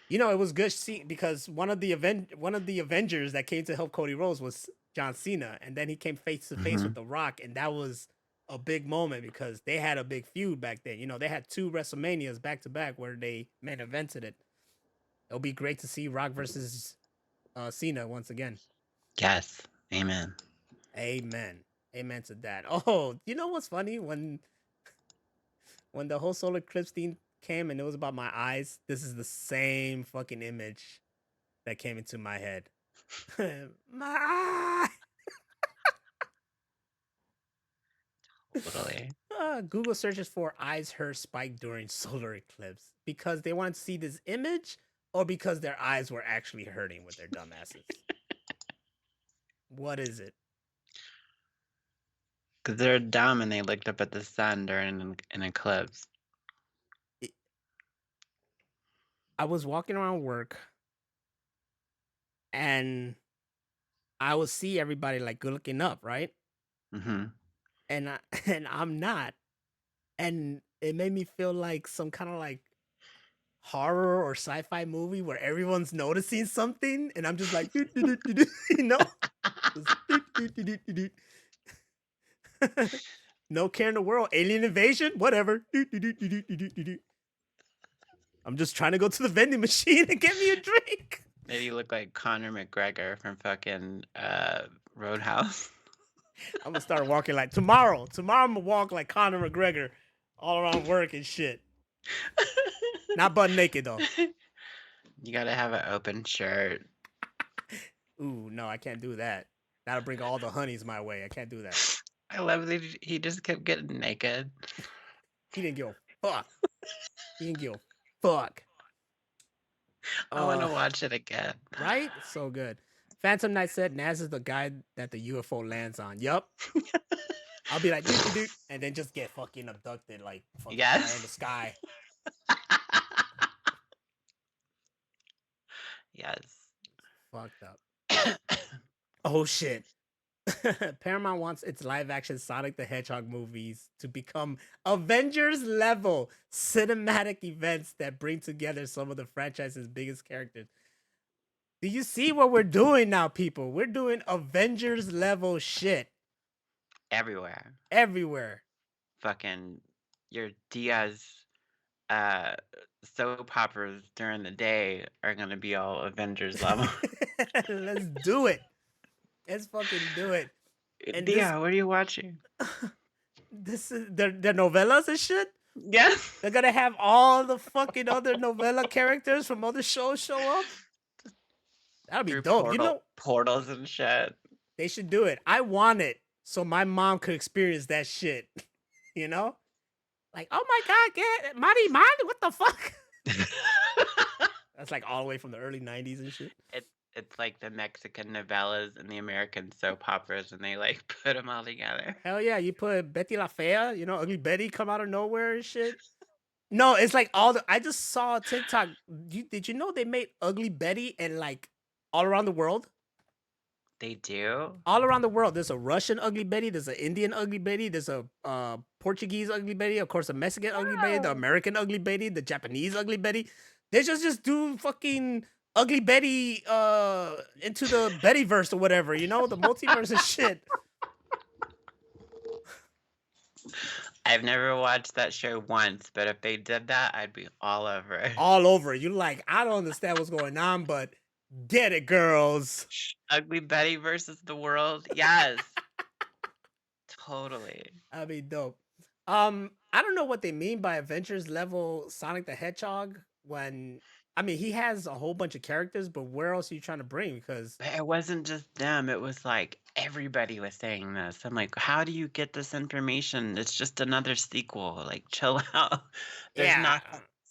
You know, it was good because one of the Avengers that came to help Cody Rhodes was John Cena, and then he came face to face with The Rock, and that was a big moment because they had a big feud back then. You know, they had 2 WrestleManias back to back where they main evented it. It'll be great to see Rock versus Cena once again. Yes. Amen. Amen. Amen to that. Oh, you know what's funny? When the whole solar eclipse thing came and it was about my eyes, this is the same fucking image that came into my head. My eye. Totally. Google searches for eyes hurt spike during solar eclipse because they wanted to see this image or because their eyes were actually hurting with their dumbasses. What is it? Because they're dumb and they looked up at the sun during an eclipse. I was walking around work and I would see everybody like good looking up, right? Mm-hmm. And I'm not. And it made me feel like some kind of like horror or sci-fi movie where everyone's noticing something and I'm just like, you know? No care in the world. Alien invasion? Whatever. I'm just trying to go to the vending machine and get me a drink. Maybe you look like Conor McGregor from fucking Roadhouse. I'm gonna start walking like tomorrow. Tomorrow I'm gonna walk like Conor McGregor all around work and shit. Not butt naked though. You gotta have an open shirt. Ooh, no, I can't do that. That'll bring all the honeys my way. I can't do that. I love that he just kept getting naked. He didn't give a fuck. He didn't give a fuck. I want to watch it again. Right? So good. Phantom Knight said Naz is the guy that the UFO lands on. Yup. I'll be like, dude, and then just get fucking abducted, like fucking fly in the sky. Yes. Fucked up. Oh shit. Paramount wants its live action Sonic the Hedgehog movies to become Avengers level cinematic events that bring together some of the franchise's biggest characters. Do you see what we're doing now, people? We're doing Avengers level shit. Everywhere. Everywhere. Fucking your Diaz soap operas during the day are gonna be all Avengers level. Let's do it. Let's fucking do it. And Dia, what are you watching? This is the novellas and shit. Yeah. They're gonna have all the fucking other novella characters from other shows show up. That'll be dope. You know, portals and shit. They should do it. I want it so my mom could experience that shit. You know? Like, oh my God, get Mari, what the fuck? That's like all the way from the early 90s and shit. It's like the Mexican novellas and the American soap operas, and they like put them all together. Hell yeah, you put Betty La Fea, you know, Ugly Betty come out of nowhere and shit. No, it's like I just saw TikTok. Did you know they made Ugly Betty and like all around the world? They do? All around the world. There's a Russian Ugly Betty, there's an Indian Ugly Betty, there's a Portuguese Ugly Betty, of course, a Mexican Ugly Betty, the American Ugly Betty, the Japanese Ugly Betty. They just do fucking Ugly Betty into the Bettyverse or whatever, you know, the multiverse and shit. I've never watched that show once, but if they did that, I'd be all over it. All over it. You're like, I don't understand what's going on, but get it, girls. Ugly Betty versus the world. Yes. Totally. That'd be dope. I don't know what they mean by Avengers level Sonic the Hedgehog when I mean he has a whole bunch of characters, but where else are you trying to bring? Because it wasn't just them, it was like everybody was saying this. I'm like, how do you get this information? It's just another sequel. Like, chill out. There's not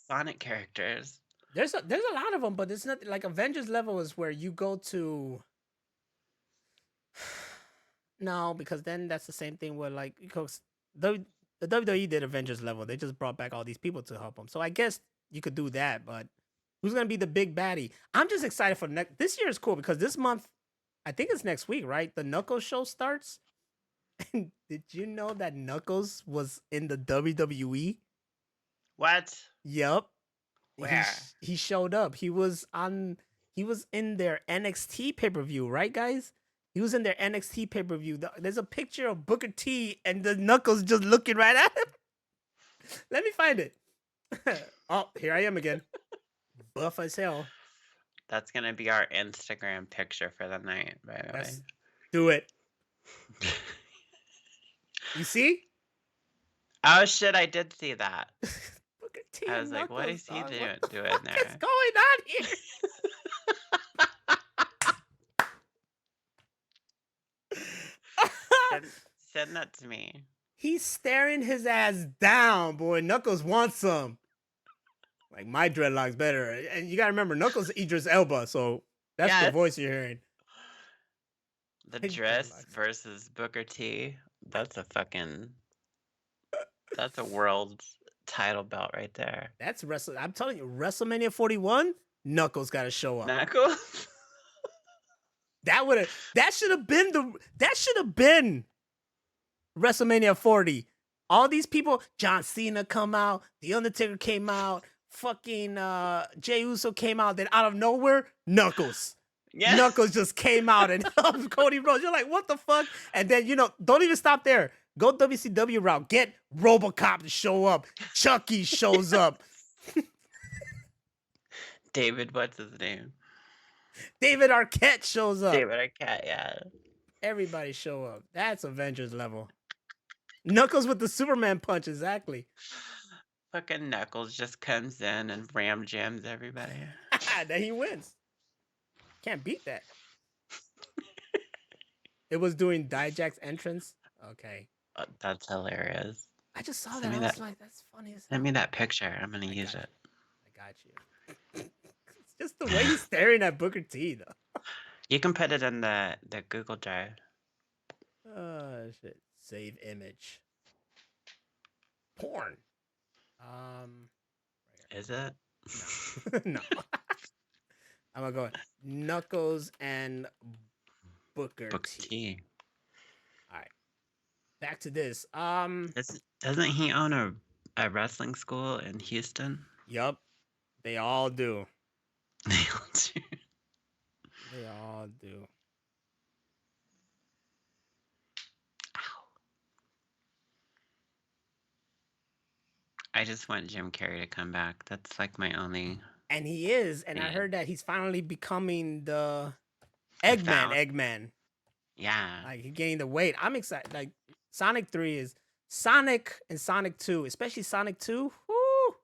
Sonic characters. There's a lot of them, but it's not like Avengers level is where you go to. No, because then that's the same thing where like because the WWE did Avengers level. They just brought back all these people to help them. So I guess you could do that, but who's gonna be the big baddie? I'm just excited for next. This year is cool because this month, I think it's next week, right? The Knuckles show starts. And did you know that Knuckles was in the WWE? What? Yup. Where? He showed up. He was in their NXT pay-per-view, right, guys? He was in their NXT pay-per-view. There's a picture of Booker T and the Knuckles just looking right at him. Let me find it. Oh, here I am again. Buff as hell. That's gonna be our Instagram picture for the night, by the way. Do it. You see? Oh shit, I did see that. Booker T I was like, Knuckles, what is he dog? doing What the there? fuck is going on here? Send that to me. He's staring his ass down, boy. Knuckles wants some. Like, my dreadlocks better. And you gotta remember, Knuckles is Idris Elba, so that's the voice you're hearing. The dress versus Booker T. That's a world title belt right there. That's I'm telling you, WrestleMania 41, Knuckles gotta show up. Knuckles? That should have been WrestleMania 40. All these people, John Cena come out, The Undertaker came out, fucking Jey Uso came out, then out of nowhere, Knuckles. Yeah. Knuckles just came out and helped Cody Rhodes. You're like, what the fuck? And then, don't even stop there. Go WCW route. Get RoboCop to show up. Chucky shows up. David, what's his name? David Arquette shows up. David Arquette, yeah. Everybody show up. That's Avengers level. Knuckles with the Superman punch, exactly. Fucking Knuckles just comes in and ram jams everybody. Then he wins. Can't beat that. It was doing Dijak's entrance. Okay. That's hilarious. I just saw Send that. me I was that. like, that's funny as Send hell. me that picture. I'm gonna I use got it. you. I got you. It's just the way he's staring at Booker T, though. You can put it in the Google Drive. Oh shit. Save image. Porn. Is it? No. No. I'm gonna go Knuckles and Booker Booker T. T. All right. Back to this. Doesn't he own a wrestling school in Houston? Yup. They all do. They all do. They all do. I just want Jim Carrey to come back. That's like my only. And he is, and I Yeah. heard that he's finally becoming the The Eggman. Found. Eggman. Yeah. Like he gained the weight. I'm excited. Like Sonic 3 is Sonic and Sonic 2, especially Sonic 2. Whoo!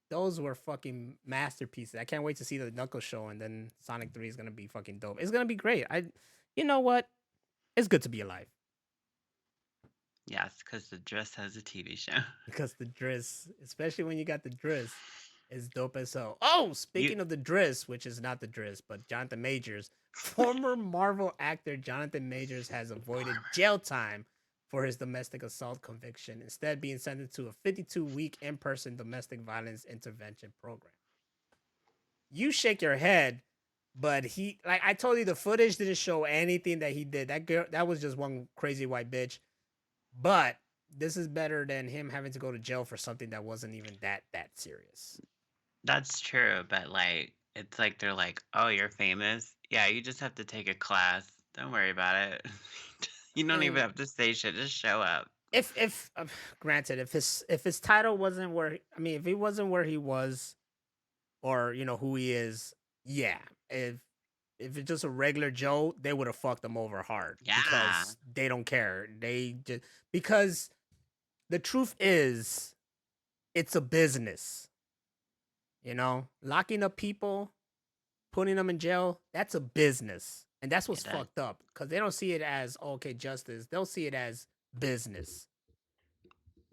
Those were fucking masterpieces. I can't wait to see the Knuckles show, and then Sonic 3 is gonna be fucking dope. It's gonna be great. You know what? It's good to be alive. Yes, because the Dress has a TV show. Because the Driss, especially when you got the Driss, is dope as hell. Oh, speaking of the Driss, which is not the Driss, but Jonathan Majors, former Marvel actor Jonathan Majors has avoided jail time for his domestic assault conviction, instead being sentenced to a 52-week in-person domestic violence intervention program. You shake your head, but he, like I told you, the footage didn't show anything that he did. That girl, that was just one crazy white bitch. But this is better than him having to go to jail for something that wasn't even that serious. That's true, but like it's like they're like, "Oh, you're famous? Yeah, you just have to take a class. Don't worry about it. You don't even have to say shit. Just show up." If granted, if his title wasn't where, I mean, if he wasn't where he was, or you know who he is, yeah. If it's just a regular Joe, they would have fucked him over hard. Yeah. Because they don't care. They just, because the truth is, it's a business. You know, locking up people, putting them in jail, that's a business. And that's what's fucked up. Because they don't see it as, okay, justice. They'll see it as business.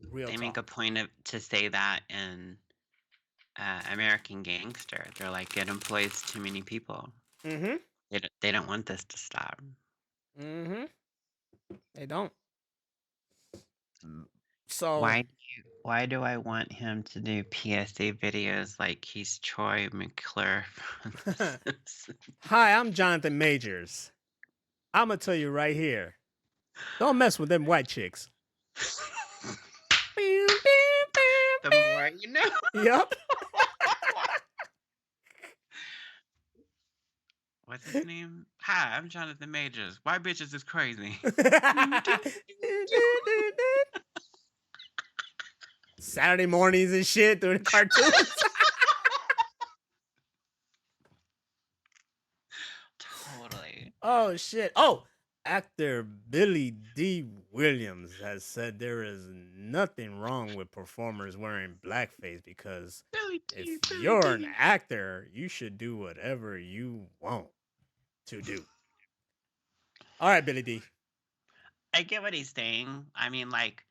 Real They talk. make a point to say that in American Gangster. They're like, it employs too many people. Mm-hmm. They don't want this to stop. Mm-hmm. They don't. So why do I want him to do PSA videos like he's Troy McClure? Hi, I'm Jonathan Majors. I'm gonna tell you right here. Don't mess with them white chicks. The more you know. Yep. What's his name? Hi, I'm Jonathan Majors. White bitches is crazy. Saturday mornings and shit doing cartoons. Totally. Oh shit. Oh, actor Billy D. Williams has said there is nothing wrong with performers wearing blackface because if you're an actor, you should do whatever you want to do. All right, Billy D. I get what he's saying. I mean, like,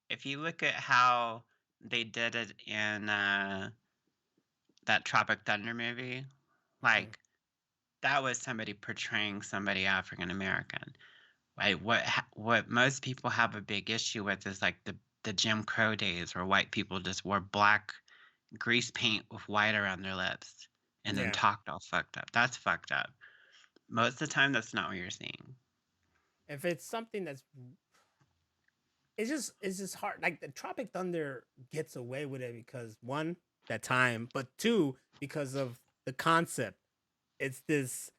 if you look at how they did it in that Tropic Thunder movie, like, that was somebody portraying somebody African American. Like, what most people have a big issue with is like the Jim Crow days where white people just wore black grease paint with white around their lips and then talked all fucked up. That's fucked up. Most of the time, that's not what you're seeing. If it's something that's, it's just hard. Like the Tropic Thunder gets away with it because one, that time, but two, because of the concept. It's this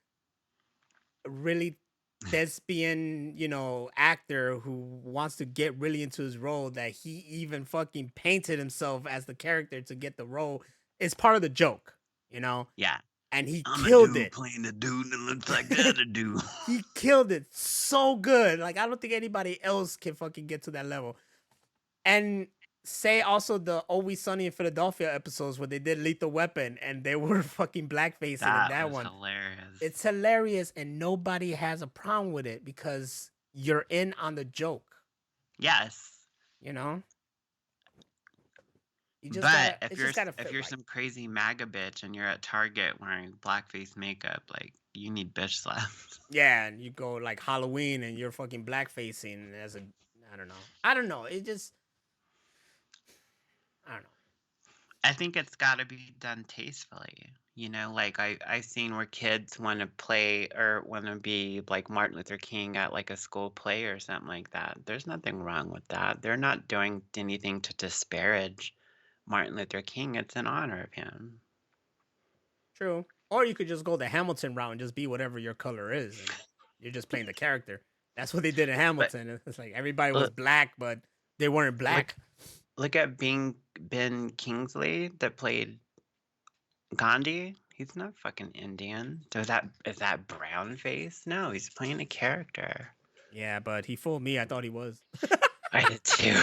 really thespian, you know, actor who wants to get really into his role that he even fucking painted himself as the character to get the role. It's part of the joke, you know? Yeah. And he I'm killed a dude it. Playing the dude that looks like the other dude. He killed it so good. Like, I don't think anybody else can fucking get to that level. And say also the Always Sunny in Philadelphia episodes where they did Lethal Weapon and they were fucking blackfacing in that one. Hilarious. It's hilarious and nobody has a problem with it because you're in on the joke. Yes. You know, you just But gotta. It just gotta if fit you're right. some crazy MAGA bitch and you're at Target wearing blackface makeup, like you need bitch slaps. Yeah, and you go like Halloween and you're fucking blackfacing as a. I don't know. I don't know. It just. I don't know. I think it's got to be done tastefully. You know, like I've seen where kids want to play or want to be like Martin Luther King at like a school play or something like that. There's nothing wrong with that. They're not doing anything to disparage Martin Luther King. It's in honor of him. True. Or you could just go the Hamilton route and just be whatever your color is, and you're just playing the character. That's what they did in But Hamilton. It's like everybody was look, black, but they weren't black. look at Ben Kingsley that played Gandhi. He's not fucking Indian. So is that brown face? No, he's playing a character. Yeah, but he fooled me. I thought he was. I did too.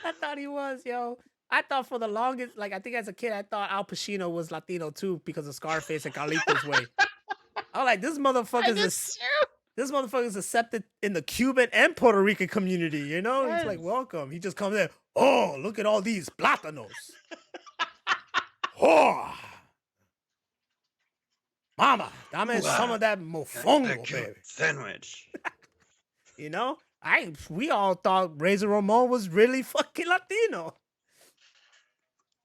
I thought he was, yo. I thought for the longest, like I think as a kid, I thought Al Pacino was Latino too because of Scarface and Carlitos Way. I was like, this motherfucker's accepted in the Cuban and Puerto Rican community. You know, he's like, Yes. welcome. He just comes in. Oh, look at all these plátanos. Oh, mama, dame some of that mofongo, baby. Sandwich. You know, we all thought Razor Ramon was really fucking Latino.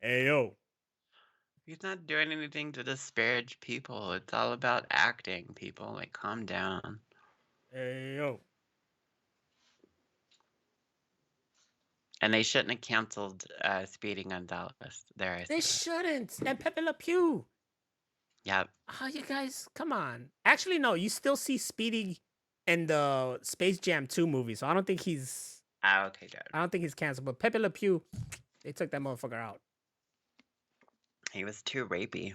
Hey yo, He's not doing anything to disparage people. It's all about acting, people. Like, calm down. hey yo. And they shouldn't have canceled Speeding Gonzalez. There, I They said it. shouldn't. And Pepe Le Pew. Yep. Oh, you guys, come on. Actually, no, you still see Speedy in the Space Jam 2 movie, so I don't think he's Okay, good. I don't think he's canceled. But Pepe Le Pew, they took that motherfucker out. He was too rapey.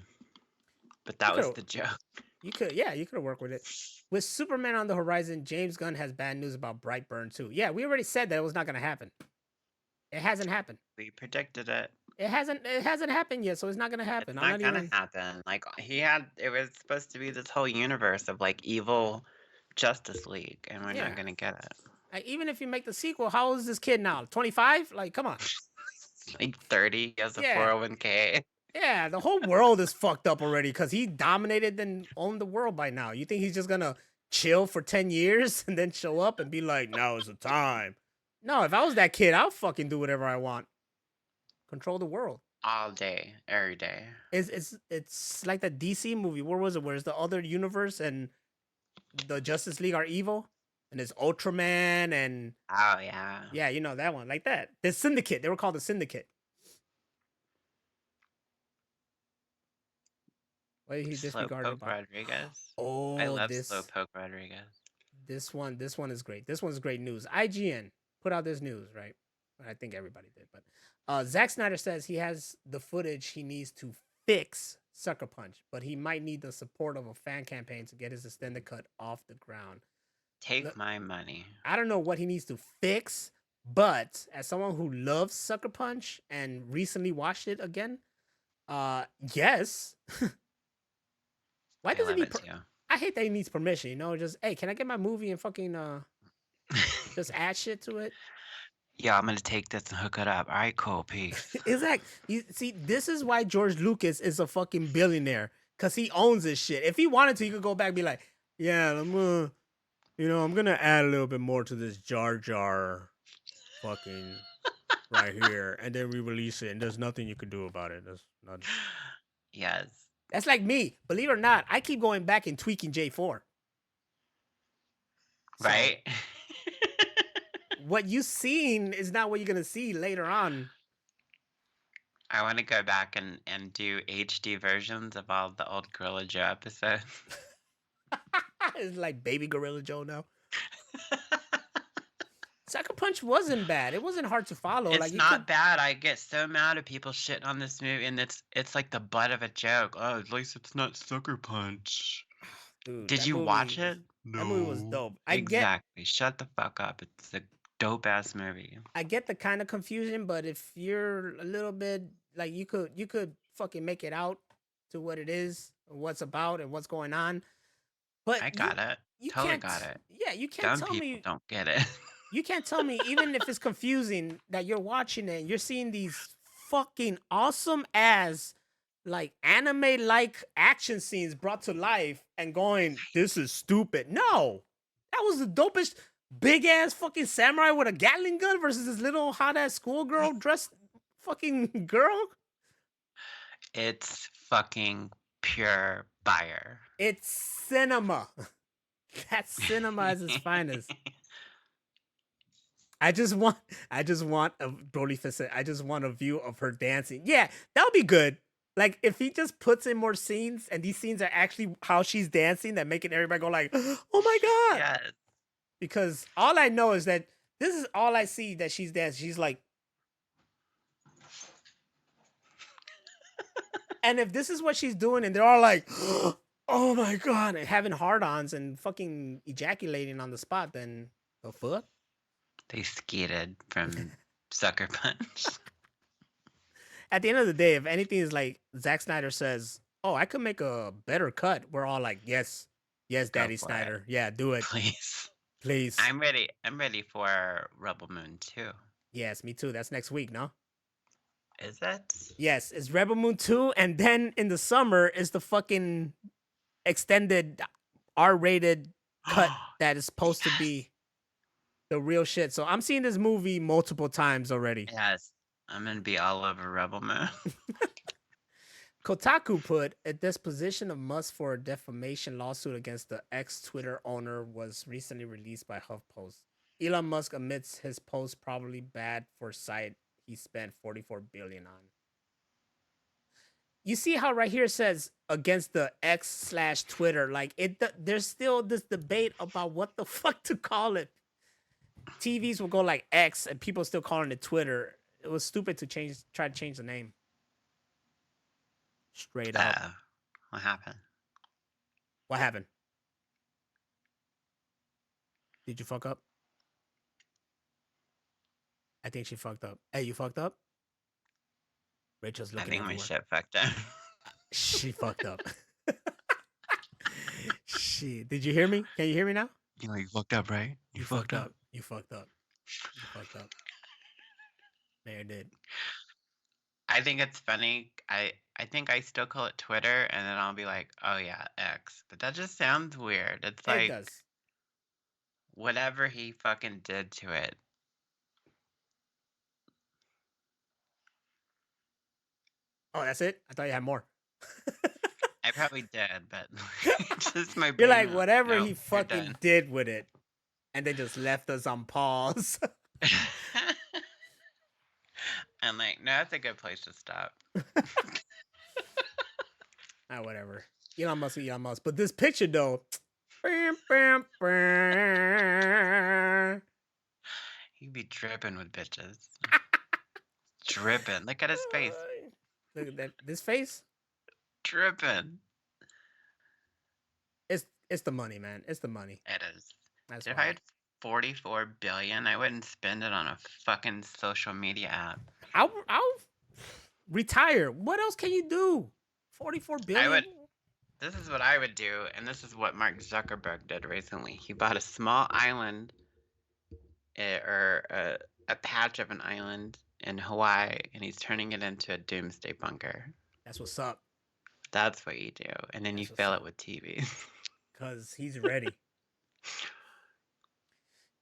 But that was the joke. You could have worked with it. With Superman on the horizon, James Gunn has bad news about Brightburn 2. Yeah, we already said that it was not gonna happen. It hasn't happened. We predicted it. It hasn't happened yet, so it's not gonna happen. It's not gonna happen. Like, it was supposed to be this whole universe of like evil Justice League, and we're not gonna get it. Like, even if you make the sequel, how old is this kid now? 25? Like, come on. Like 30, he has a 401k. Yeah, the whole world is fucked up already because he dominated and owned the world by now. You think he's just gonna chill for 10 years and then show up and be like, now is the time? No, if I was that kid, I'll fucking do whatever I want. Control the world. All day, every day. It's like the DC movie. Where was it? Where's the other universe and the Justice League are evil? And it's Ultraman and... Oh, yeah. Yeah, you know that one. Like that. The Syndicate. They were called the Syndicate. What did he disregard Slowpoke about? Rodriguez. Oh, I love Slowpoke Rodriguez. This one is great. This one's great news. IGN put out this news, right? I think everybody did, but Zack Snyder says he has the footage he needs to fix Sucker Punch, but he might need the support of a fan campaign to get his extended cut off the ground. Take my money. I don't know what he needs to fix, but as someone who loves Sucker Punch and recently watched it again, yes. Why doesn't he? I hate that he needs permission. You know, just hey, can I get my movie and fucking just add shit to it? Yeah, I'm gonna take this and hook it up. All right, cool, peace. Exactly. You see, this is why George Lucas is a fucking billionaire, cause he owns this shit. If he wanted to, he could go back and be like, yeah, I'm gonna add a little bit more to this Jar Jar, fucking right here, and then re-release it, and there's nothing you can do about it. That's not. Yes. That's like me. Believe it or not, I keep going back and tweaking J4. Right? What you seen is not what you're gonna see later on. I want to go back and do HD versions of all the old Gorilla Joe episodes. It's like Baby Gorilla Joe now. Sucker Punch wasn't bad. It wasn't hard to follow. It's not bad. I get so mad at people shitting on this movie, and it's like the butt of a joke. Oh, at least it's not Sucker Punch. Dude, did you watch it? No. That movie was dope. Exactly. Shut the fuck up. It's a dope ass movie. I get the kind of confusion, but if you're a little bit like you could fucking make it out to what it is, what's about, and what's going on. But I got it. You totally can't, got it. Yeah, you can't Dumb tell people me don't get it. You can't tell me, even if it's confusing, that you're watching it and you're seeing these fucking awesome ass, like anime like action scenes brought to life and going, this is stupid. No, that was the dopest big ass fucking samurai with a Gatling gun versus this little hot ass schoolgirl dressed fucking girl. It's fucking pure fire. It's cinema. That's cinema as its finest. I just want a Broly Fist said, I just want a view of her dancing. Yeah, that would be good. Like if he just puts in more scenes and these scenes are actually how she's dancing, that making everybody go like, oh my god. Yes. Because all I know is that this is all I see that she's dancing. She's like, and if this is what she's doing and they're all like, oh my god, and having hard-ons and fucking ejaculating on the spot, then the fuck? They skated from Sucker Punch. At the end of the day, if anything is like Zack Snyder says, oh, I could make a better cut, we're all like, yes, Daddy Snyder. Yeah, do it. Please. I'm ready. I'm ready for Rebel Moon 2. Yes, me too. That's next week, no? Is it? Yes, it's Rebel Moon 2, and then in the summer is the fucking extended R-rated cut that is supposed to be the real shit. So I'm seeing this movie multiple times already. Yes. I'm going to be all over Rebel Moon. Kotaku put a disposition of Musk for a defamation lawsuit against the ex-Twitter owner was recently released by HuffPost. Elon Musk admits his post probably bad for site he spent $44 billion on. You see how right here it says against the X/Twitter, like there's still this debate about what the fuck to call it. TVs will go like X and people still calling it Twitter. It was stupid to try to change the name. Straight up. What happened? What happened? Did you fuck up? I think she fucked up. Hey, you fucked up? Rachel's looking I think everywhere. my shit fucked up. She fucked up. Shit. Did you hear me? Can you hear me now? You fucked up, right? You fucked up. You fucked up. You fucked up. There it did. I think it's funny. I think I still call it Twitter, and then I'll be like, oh yeah, X. But that just sounds weird. It's like, it does. Whatever he fucking did to it. Oh, that's it? I thought you had more. I probably did, but just my You're brain like, went, whatever "Nope, he you're fucking done." did with it. And then just left us on pause. I'm like, no, that's a good place to stop. Whatever. Elon Musk, Elon Musk. But this picture, though. He'd be dripping with bitches. Dripping. Look at his face. Look at that. This face? Dripping. It's the money, man. It's the money. It is. That's If why. I had 44 billion, I wouldn't spend it on a fucking social media app. I'll retire. What else can you do? 44 billion? This is what I would do, and this is what Mark Zuckerberg did recently. He bought a small island, or a patch of an island in Hawaii, and he's turning it into a doomsday bunker. That's what's up. That's what you do, and then you fill it with TVs. Because he's ready.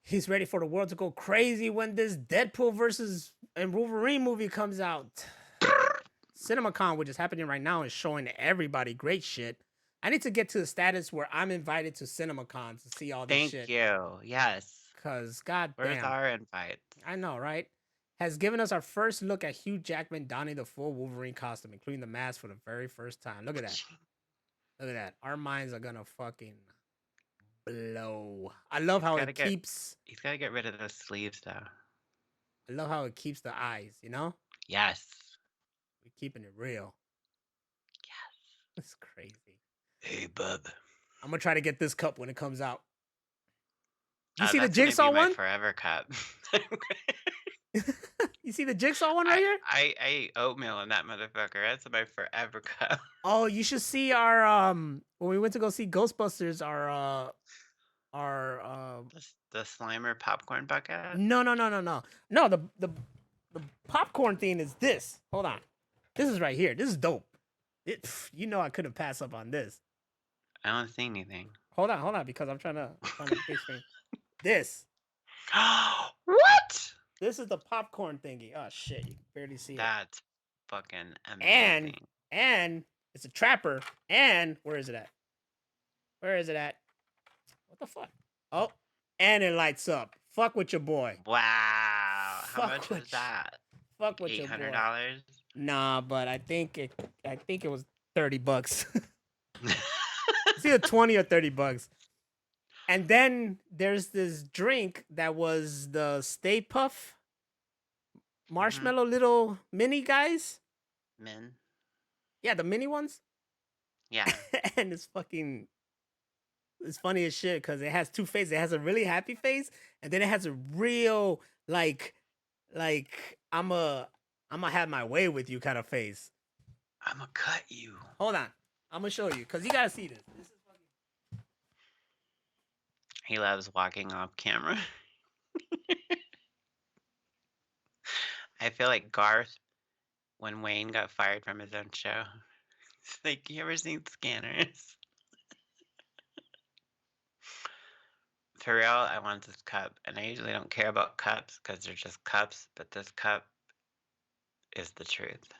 He's ready for the world to go crazy when this Deadpool versus and Wolverine movie comes out. CinemaCon, which is happening right now, is showing everybody great shit. I need to get to the status where I'm invited to CinemaCon to see all this shit. Thank you. Yes. Because, goddamn. Where's our invite? I know, right? Has given us our first look at Hugh Jackman donning the full Wolverine costume, including the mask for the very first time. Look at that. Look at that. Our minds are gonna fucking blow. I love how it keeps... He's got to get rid of those sleeves, though. I love how it keeps the eyes, you know? Yes. We're keeping it real. Yes. It's crazy. Hey, bub. I'm gonna try to get this cup when it comes out. You see the That's gonna Jigsaw be my one? forever cup. You see the Jigsaw one right here? I ate oatmeal in that motherfucker. That's my forever cup. Oh, you should see our when we went to go see Ghostbusters, our our The Slimer popcorn bucket. no, the popcorn thing is this. Hold on. This is right here. This is dope. You know I couldn't pass up on this. I don't see anything. Hold on, because I'm trying to big screen. This. What? This is the popcorn thingy. Oh shit, you can barely see it. That's fucking amazing. And it's a trapper. And where is it at? Where is it at? What the fuck? Oh, and it lights up. Fuck with your boy. Wow. How much was that? Fuck with your boy. $800? Nah, but I think it was $30. It's either 20 or $30. And then there's this drink that was the Stay Puff marshmallow little mini guys. Men. Yeah, the mini ones. Yeah. And it's funny as shit because it has two faces. It has a really happy face, and then it has a real like I'ma have my way with you kind of face. I'ma cut you. Hold on, I'm gonna show you because you gotta see this. This is fucking. He loves walking off camera. I feel like Garth when Wayne got fired from his own show. It's like, you ever seen Scanners? For real, I want this cup. And I usually don't care about cups because they're just cups, but this cup is the truth.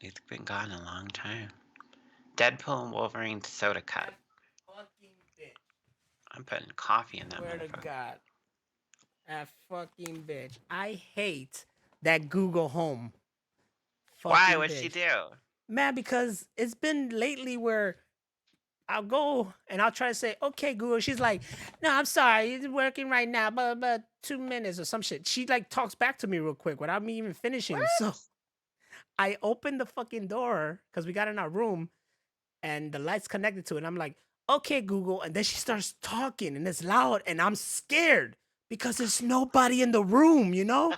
It's been gone a long time. Deadpool and Wolverine soda cup. Fucking bitch. I'm putting coffee in that Swear to motherfucker. God. That fucking bitch. I hate that Google Home. Why? What'd she do? Man, because it's been lately where I'll go and I'll try to say, okay, Google. She's like, no, I'm sorry. It's working right now, but 2 minutes or some shit. She like talks back to me real quick without me even finishing. What? So I opened the fucking door because we got in our room and the light's connected to it. And I'm like, okay, Google. And then she starts talking and it's loud and I'm scared because there's nobody in the room, you know?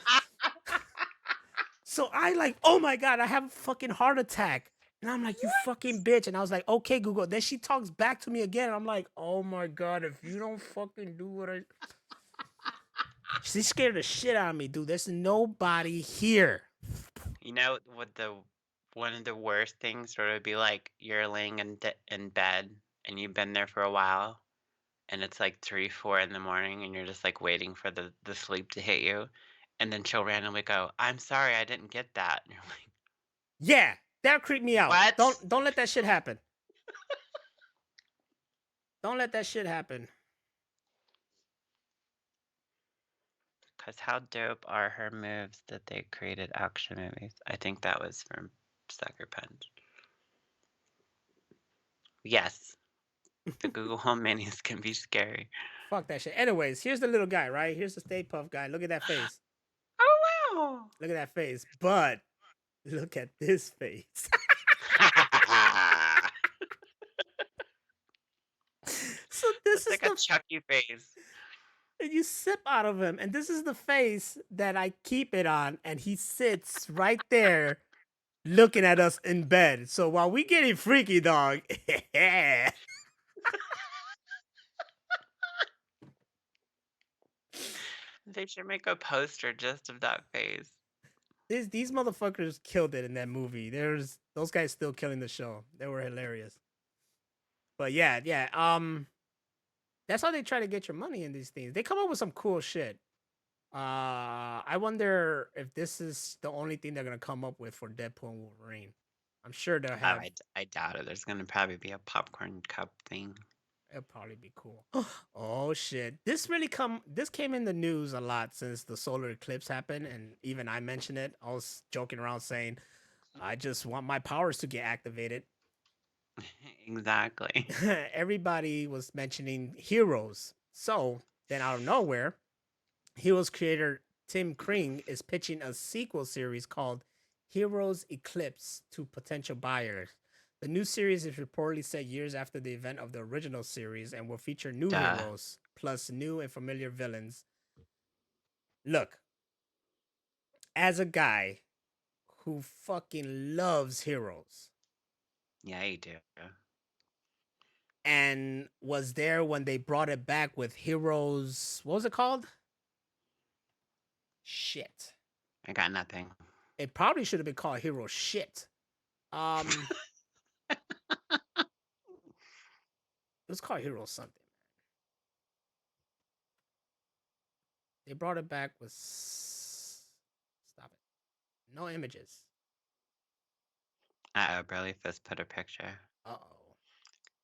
So I like, oh my God, I have a fucking heart attack. And I'm like, you fucking bitch. And I was like, okay, Google. Then she talks back to me again. And I'm like, oh my God, if you don't fucking do what I... She scared the shit out of me, dude. There's nobody here. You know what one of the worst things sort of be like? You're laying in bed and you've been there for a while, and it's like 3, 4 in the morning, and you're just like waiting for the sleep to hit you, and then she'll randomly go, "I'm sorry, I didn't get that." And you're like, yeah, that creeped me out. What? Don't let that shit happen. Don't let that shit happen. Because how dope are her moves that they created action movies? I think that was from Sucker Punch. Yes. The Google Home Minis can be scary. Fuck that shit. Anyways, here's the little guy, right? Here's the Stay Puft guy. Look at that face. Oh, wow. Look at that face. But look at this face. So this it's is like a Chucky face. And you sip out of him, and this is the face that I keep it on, and he sits right there looking at us in bed. So while we getting freaky, dog, They should make a poster just of that face. these motherfuckers killed it in that movie. Those guys still killing the show. They were hilarious. But yeah. That's how they try to get your money in these things. They come up with some cool shit. I wonder if this is the only thing they're gonna come up with for Deadpool and Wolverine. I'm sure they'll have. I doubt it. There's gonna probably be a popcorn cup thing. It'll probably be cool. Oh shit! This came in the news a lot since the solar eclipse happened, and even I mentioned it. I was joking around saying, "I just want my powers to get activated." Exactly. Everybody was mentioning Heroes. So then out of nowhere, Heroes creator Tim Kring is pitching a sequel series called Heroes Eclipse to potential buyers. The new series is reportedly set years after the event of the original series and will feature new heroes plus new and familiar villains. Look, as a guy who fucking loves Heroes. Yeah, you do. and was there when they brought it back with Heroes. What was it called? Shit. I got nothing. It probably should have been called Hero Shit. It was called Hero something. They brought it back with. Stop it. No images. Barely just put a picture.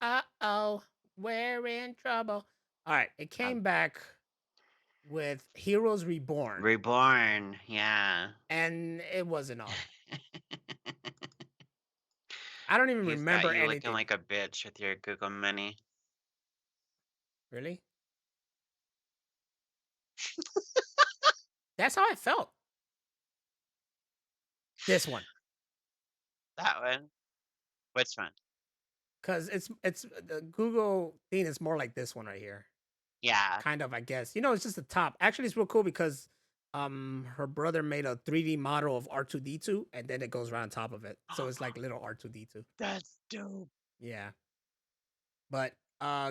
Uh-oh. We're in trouble. All right. It came back with Heroes Reborn. Reborn, yeah. And it wasn't all that. I don't even remember got you anything. looking like a bitch with your Google money. Really? That's how I felt. This one. That one? Which one? Because it's the Google thing is more like this one right here. Yeah. Kind of, I guess. You know, it's just the top. Actually, it's real cool because her brother made a 3D model of R2D2 and then it goes right on top of it. So it's like little R2D2. That's dope. Yeah. But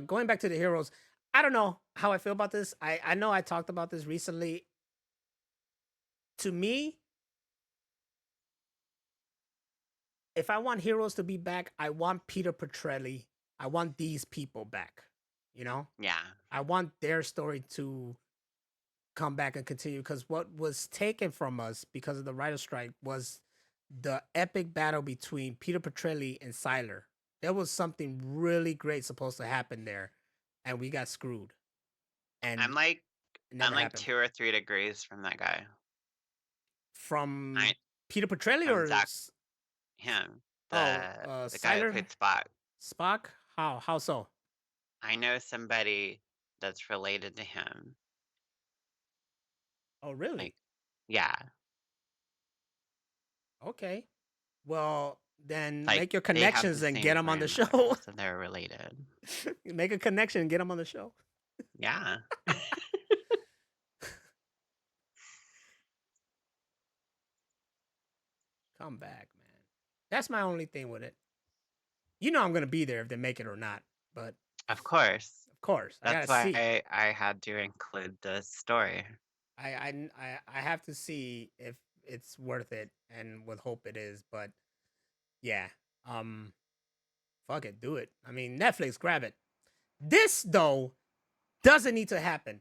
going back to the Heroes, I don't know how I feel about this. I know I talked about this recently. To me, if I want Heroes to be back, I want Peter Petrelli. I want these people back. You know? Yeah. I want their story to come back and continue, because what was taken from us because of the writer strike was the epic battle between Peter Petrelli and Siler. There was something really great supposed to happen there, and we got screwed. And I'm like it never happened. 2 or 3 degrees from that guy. From Peter Petrelli or him? The guy Siler? that played Spock. Spock? How so? I know somebody that's related to him. Oh, really? Like, yeah. Okay. Well, then Like, make your they have connections the and same get them on the show. grandmother, so they're related. Make a connection and get them on the show. Yeah. Come back, man. That's my only thing with it. You know I'm gonna be there if they make it or not, but Of course. I That's gotta see. why I had to include the story. I have to see if it's worth it, and with hope it is. But yeah, fuck it, do it. I mean, Netflix, grab it. This though doesn't need to happen.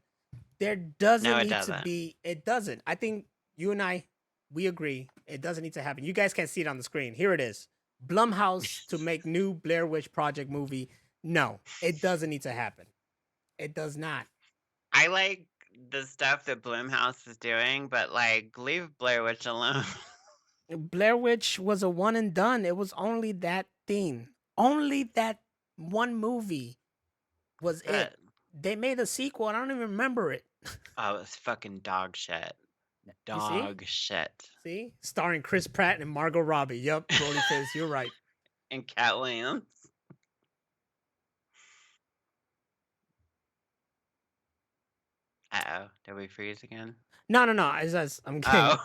There doesn't No, it need doesn't. to be. It doesn't. I think you and I, we agree. It doesn't need to happen. You guys can't see it on the screen. Here it is. Blumhouse to make new Blair Witch Project movie. No, it doesn't need to happen. It does not. I like the stuff that Blumhouse is doing, but like, leave Blair Witch alone. Blair Witch was a one and done. It was only that thing. Only that one movie was it. They made a sequel, and I don't even remember it. Oh, it's fucking dog shit. Dog shit. See? Starring Chris Pratt and Margot Robbie. Yup, Brody Fizz, you're right. And Cat Williams. Uh-oh. Did we freeze again? No. I'm kidding. Oh.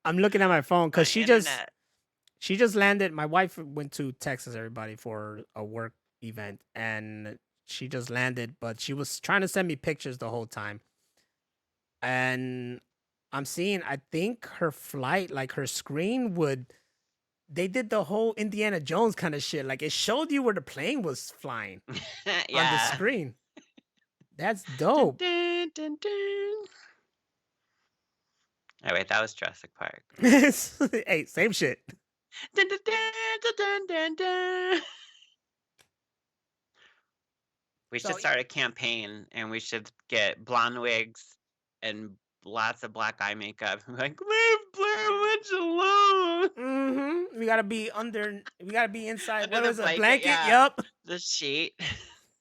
I'm looking at my phone because she internet. just landed. My wife went to Texas, everybody, for a work event, and she just landed, but she was trying to send me pictures the whole time. And I'm seeing, I think her flight, like her screen they did the whole Indiana Jones kind of shit. Like it showed you where the plane was flying on the screen. That's dope. Dun, dun, dun. Oh, wait, that was Jurassic Park. Hey, same shit. Dun, dun, dun, dun, dun, dun. We should start a campaign, and we should get blonde wigs and lots of black eye makeup. Like, leave Blair Witch alone. Mm-hmm. We gotta be inside. Under What is the a blanket? yeah. Yup. The sheet.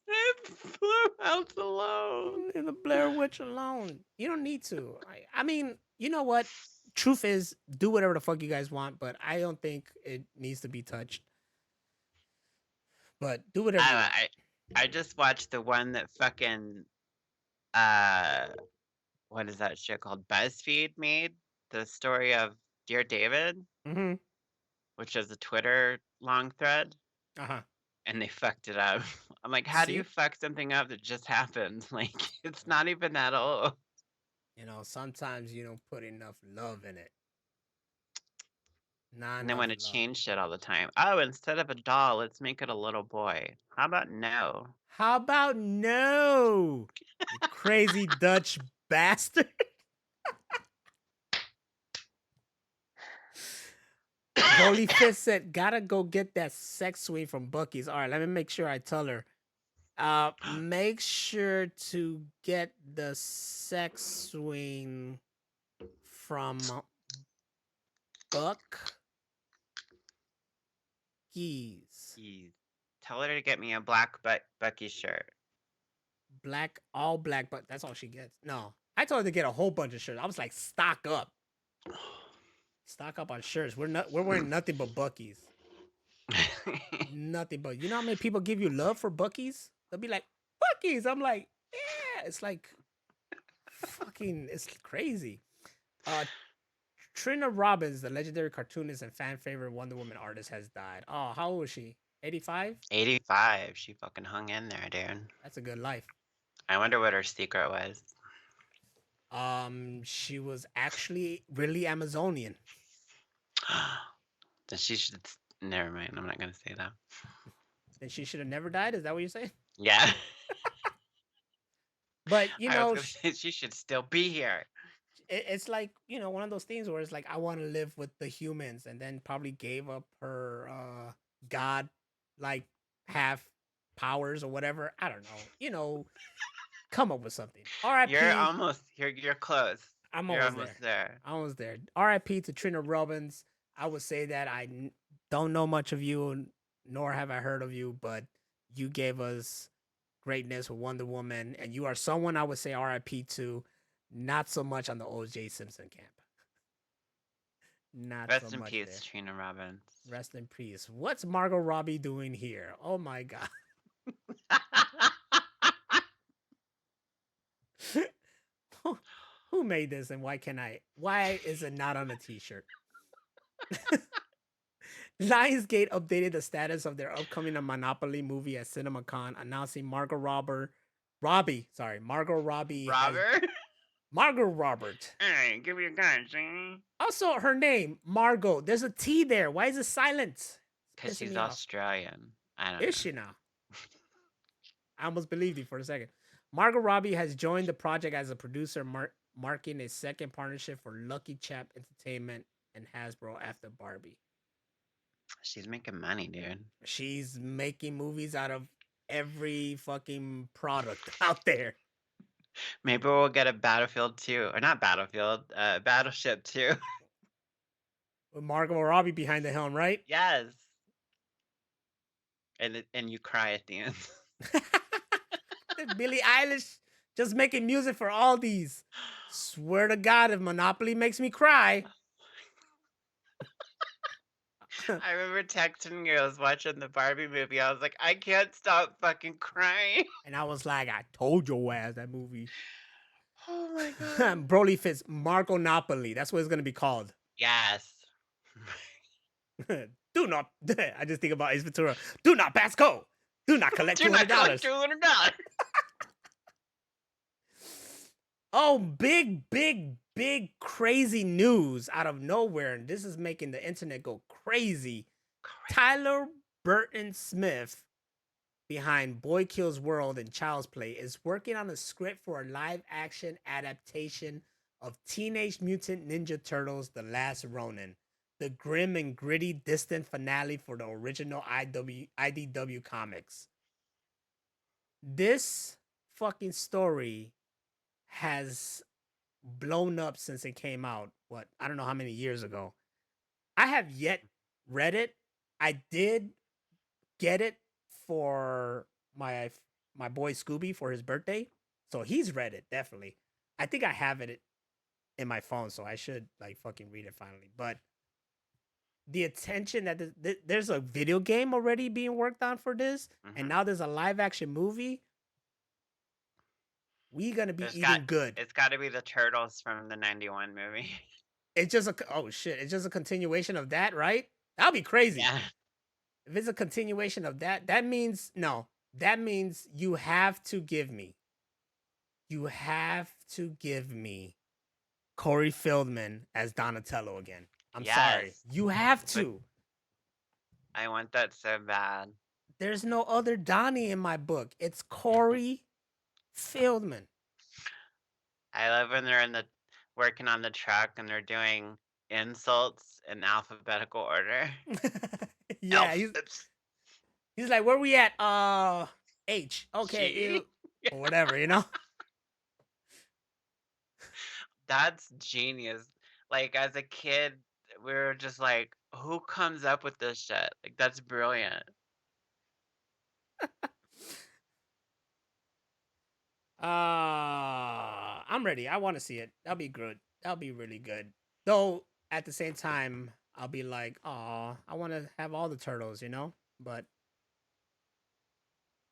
Leave Blair Witch alone. Leave the Blair Witch alone. You don't need to. I mean, you know what? Truth is, do whatever the fuck you guys want, but I don't think it needs to be touched. But do whatever you want. I just watched the one that fucking what is that shit called? BuzzFeed made the story of Dear David, which is a Twitter long thread, and they fucked it up I'm like, how do you See? fuck something up that just happened? Like, it's not even that old. Sometimes you don't put enough love in it. Not And they enough want to love. change shit all the time. Oh, instead of a doll, let's make it a little boy. How about no? How about no? You crazy Dutch bastard. Broly Fist said, gotta go get that sex swing from Bucky's. All right, let me make sure I tell her. Make sure to get the sex swing from Bucky's. Tell her to get me a black Bucky shirt. Black, all black, but that's all she gets. No, I told her to get a whole bunch of shirts. I was like, stock up. Stock up on shirts. We're wearing nothing but Bucky's. Nothing but. You know how many people give you love for Bucky's? They'll be like, Bucky's. I'm like, yeah. It's like fucking. It's crazy. Trina Robbins, the legendary cartoonist and fan favorite Wonder Woman artist, has died. Oh, how old was she? 85? 85. She fucking hung in there, dude. That's a good life. I wonder what her secret was. She was actually really Amazonian. Then she should. Never mind. I'm not gonna say that. Then she should have never died. Is that what you're saying? Yeah. But she should still be here. It's like one of those things where it's like I want to live with the humans, and then probably gave up her god like half powers or whatever. I don't know. Come up with something. R.I.P. You're close. I'm You're almost there. Almost there. R.I.P. to Trina Robbins. I would say that I don't know much of you, nor have I heard of you, but you gave us greatness with Wonder Woman, and you are someone I would say R.I.P. to. Not so much on the O.J. Simpson camp. Not Rest so in much peace, there. Trina Robbins. Rest in peace. What's Margot Robbie doing here? Oh my god. Who made this and why is it not on a t-shirt? Lionsgate updated the status of their upcoming Monopoly movie at CinemaCon, announcing Margot Robert. Margot Robert. Hey, give me a gun, see? Also, her name, Margot. There's a T there. Why is it silent? Because she's Australian. I don't know. Is she now? I almost believed you for a second. Margot Robbie has joined the project as a producer, marking a second partnership for Lucky Chap Entertainment and Hasbro after Barbie. She's making money, dude. She's making movies out of every fucking product out there. Maybe we'll get a Battlefield 2. Or not Battlefield, Battleship 2. With Margot Robbie behind the helm, right? Yes. And you cry at the end. Billie Eilish just making music for all these. Swear to God, if Monopoly makes me cry. I remember texting you. I was watching the Barbie movie. I was like, I can't stop fucking crying. And I was like, I told your ass that movie. Oh my god. Broly Fits Margonopoly. That's what it's gonna be called. Yes. Do not. I just think about Ace Ventura. Do not pass go. Do not collect $200. $200. Oh, big crazy news out of nowhere, and this is making the internet go crazy. Tyler Burton Smith, behind Boy Kills World and Child's Play, is working on a script for a live-action adaptation of Teenage Mutant Ninja Turtles: The Last Ronin, the grim and gritty distant finale for the original IDW comics. This fucking story has blown up since it came out. I don't know how many years ago. I have yet read it. I did get it for my boy Scooby for his birthday, so he's read it definitely. I think I have it in my phone, so I should fucking read it finally. But the attention that there's a video game already being worked on for this, and now there's a live action movie. We gonna be good. It's got to be the Turtles from the '91 movie. It's just it's just a continuation of that, right? That'll be crazy. Yeah. If it's a continuation of that, that means no. that means you have to give me Corey Feldman as Donatello again. I'm sorry. Yes. You have But to. I want that so bad. There's no other Donnie in my book. It's Corey Feldman. I love when they're working on the truck and they're doing insults in alphabetical order. Yeah, he's like, where we at? H. Okay, G. you or whatever, you know? That's genius. Like as a kid, we were just like, who comes up with this shit? Like that's brilliant. I'm ready. I want to see it. That'll be good. That'll be really good. Though at the same time, I'll be like, oh, I want to have all the turtles, you know? But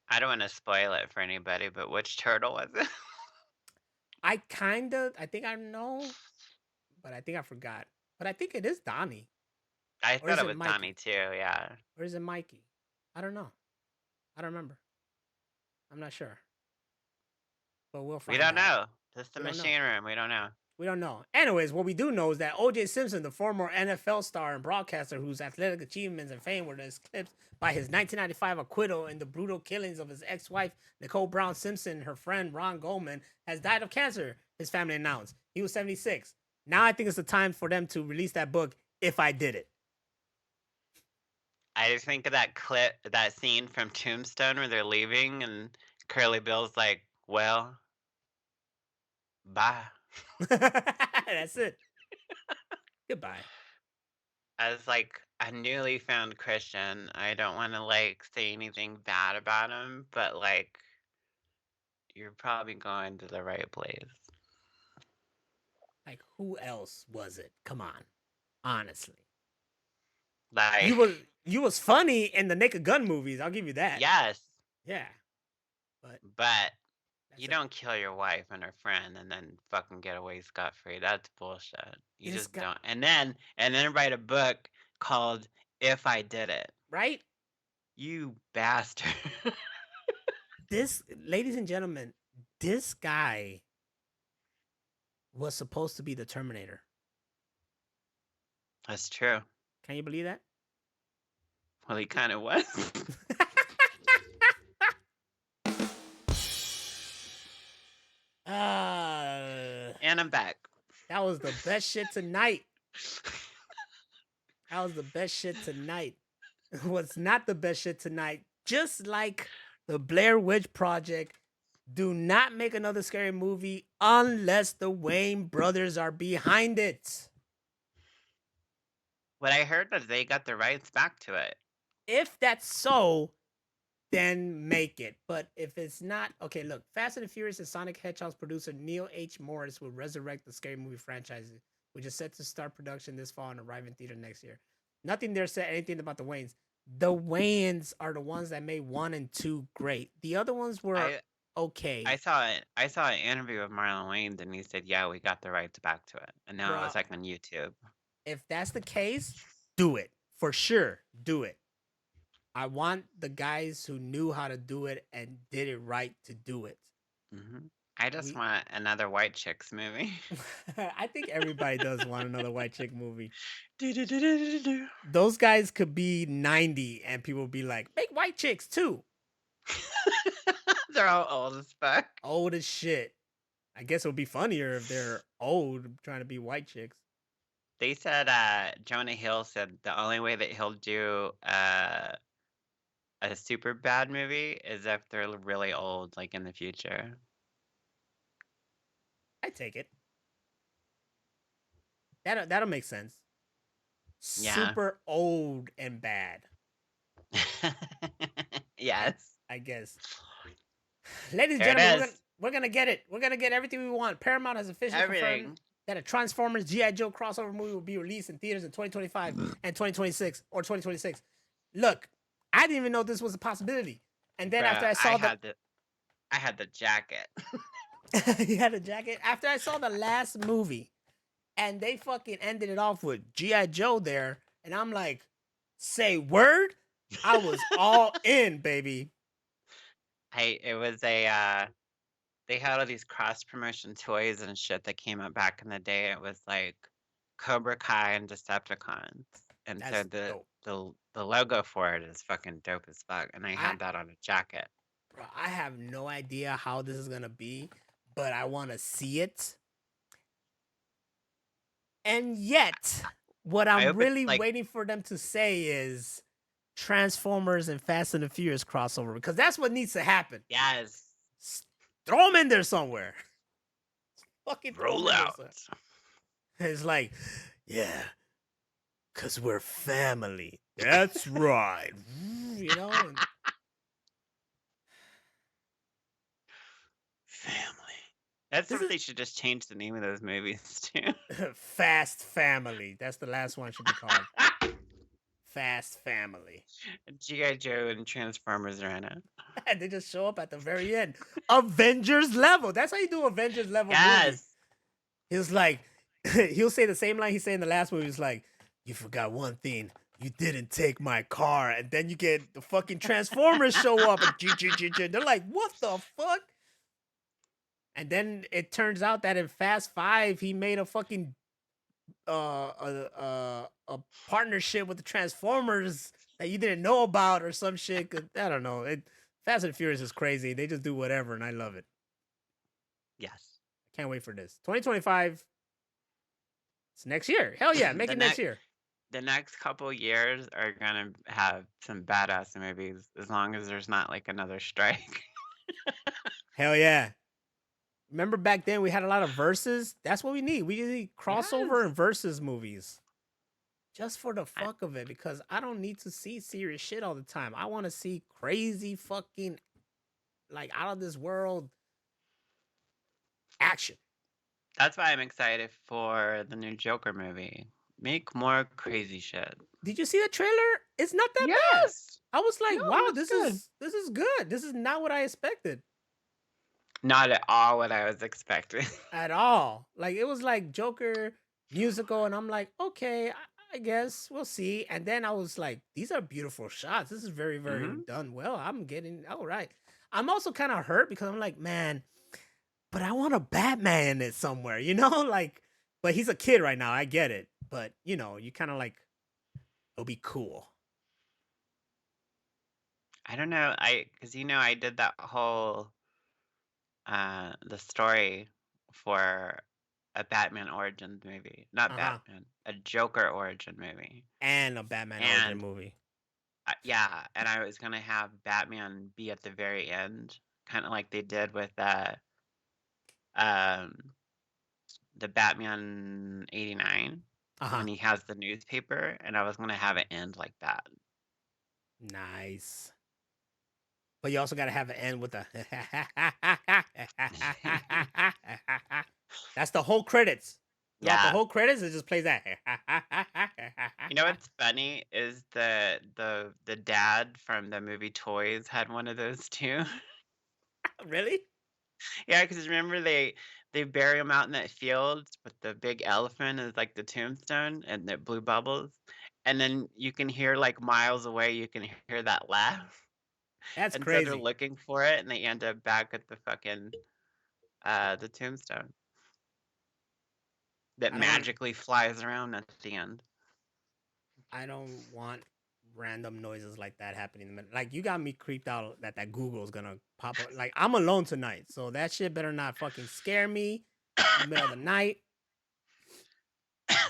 I don't want to spoil it for anybody, but which turtle was it? I think I know, but I think I forgot. But I think it is Donnie. I Or thought is it it was Mikey? Donnie too, yeah. Or is it Mikey? I don't know. I don't remember. I'm not sure. But we'll We find don't out. know. This is the We don't know. machine room. We don't know. We don't know. Anyways, what we do know is that O.J. Simpson, the former NFL star and broadcaster whose athletic achievements and fame were eclipsed by his 1995 acquittal in the brutal killings of his ex-wife, Nicole Brown Simpson, and her friend Ron Goldman, has died of cancer, his family announced. He was 76. Now I think it's the time for them to release that book, If I Did It. I just think of that scene from Tombstone where they're leaving and Curly Bill's like, well, bye. That's it. Goodbye. As like a newly found Christian, I don't want to like say anything bad about him, but like you're probably going to the right place. Like, who else was it? Come on. Honestly. Like You was funny in the Naked Gun movies. I'll give you that. yes, Yeah. but you it. don't kill your wife and her friend and then fucking get away scot free. That's bullshit. You This just guy- don't. And then write a book called If I Did It. Right? You bastard. This, ladies and gentlemen, this guy was supposed to be the Terminator. That's true. Can you believe that? Well, he kind of was. And I'm back. That was the best shit tonight. That was the best shit tonight. What's not the best shit tonight? Just like the Blair Witch Project, do not make another scary movie unless the Wayne brothers are behind it. What I heard was they got the rights back to it. If that's so, then make it. But if it's not, okay, look, Fast and the Furious and Sonic Hedgehog's producer Neil H. Morris will resurrect the scary movie franchise, which is set to start production this fall and arrive in theater next year. Nothing there said anything about the Wayans. The Wayans are the ones that made 1 and 2 great. The other ones were okay. I saw an interview with Marlon Wayans and he said, "Yeah, we got the rights back to it." And now it was like on YouTube. If that's the case, do it. For sure, do it. I want the guys who knew how to do it and did it right to do it. Mm-hmm. I just want another White Chicks movie. I think everybody does want another White Chick movie. Those guys could be 90 and people would be like, make White Chicks too. They're all old as fuck. Old as shit. I guess it would be funnier if they're old trying to be White Chicks. They said, Jonah Hill said the only way that he'll do a super bad movie is if they're really old, like in the future. I take it. That'll make sense. Yeah. Super old and bad. Yes. I guess. Ladies and gentlemen, we're gonna get it. We're gonna get everything we want. Paramount has officially confirmed that a Transformers G.I. Joe crossover movie will be released in theaters in 2025 and 2026 or 2026. Look, I didn't even know this was a possibility. And then after I saw I had the jacket. You had a jacket? After I saw the last movie and they fucking ended it off with G.I. Joe there, and I'm like, say word? I was all in, baby. It was they had all these cross promotion toys and shit that came out back in the day. It was like Cobra Kai and Decepticons. And so That's dope. the logo for it is fucking dope as fuck. And I I had that on a jacket. bro, I have no idea how this is gonna be, but I want to see it. And yet, what I I'm hope it's really like waiting for them to say is Transformers and Fast and the Furious crossover, because that's what needs to happen. yes, Throw them in there somewhere. Fucking throw 'em roll in there out. somewhere. It's like, yeah, because we're family. That's right. You know? Family. That's This what is- they should just change the name of those movies to. Fast Family. That's the last one should be called. Fast Family. G.I. Joe and Transformers are in it. And they just show up at the very end. Avengers level. That's how you do Avengers level movie. Yes. He's like, he'll say the same line he said in the last movie. He's like, you forgot one thing. You didn't take my car. And then you get the fucking Transformers show up. And they're like, what the fuck? And then it turns out that in Fast 5, he made a fucking a partnership with the Transformers that you didn't know about or some shit. 'Cause I don't know. Fast and Furious is crazy. They just do whatever, and I love it. Yes. I can't wait for this. 2025. It's next year. Hell yeah, make The it next year. The next couple years are gonna have some badass movies as long as there's not like another strike. Hell yeah. Remember back then we had a lot of verses? That's what we need. We need crossover Yes. and versus movies. Just for the fuck of it, because I don't need to see serious shit all the time. I want to see crazy fucking, like, out of this world action. That's why I'm excited for the new Joker movie. Make more crazy shit. Did you see the trailer? It's not that bad. Yes. I was like, No, wow, it's this good. is good. This is not what I expected Not at all what I was expecting. at all. Like, it was like Joker musical, and I'm like, okay, I guess we'll see. And then I was like, these are beautiful shots. This is very, very done well. I'm getting all right. I'm also kind of hurt because I'm like, man, but I want a Batman in it somewhere, you know? Like, but he's a kid right now. I get it. But, you know, you kind of like, it'll be cool. I don't know. Because I did that whole the story for a Batman origin movie. Not Batman, a Joker origin movie. And a Batman origin movie. Yeah, and I was gonna have Batman be at the very end, kind of like they did with the Batman '89 when he has the newspaper, and I was gonna have it end like that. Nice. But you also got to have an end with the. That's the whole credits. Throughout the whole credits, it just plays that. You know what's funny is the dad from the movie Toys had one of those too. Really? Yeah, because remember they bury him out in that field with the big elephant as like the tombstone and the blue bubbles, and then you can hear like miles away, you can hear that laugh. That's and crazy. So they're looking for it, and they end up back at the fucking the tombstone that magically flies around at the end. I don't want random noises like that happening. Like, you got me creeped out that Google's gonna pop up. Like, I'm alone tonight, so that shit better not fucking scare me in the middle of the night.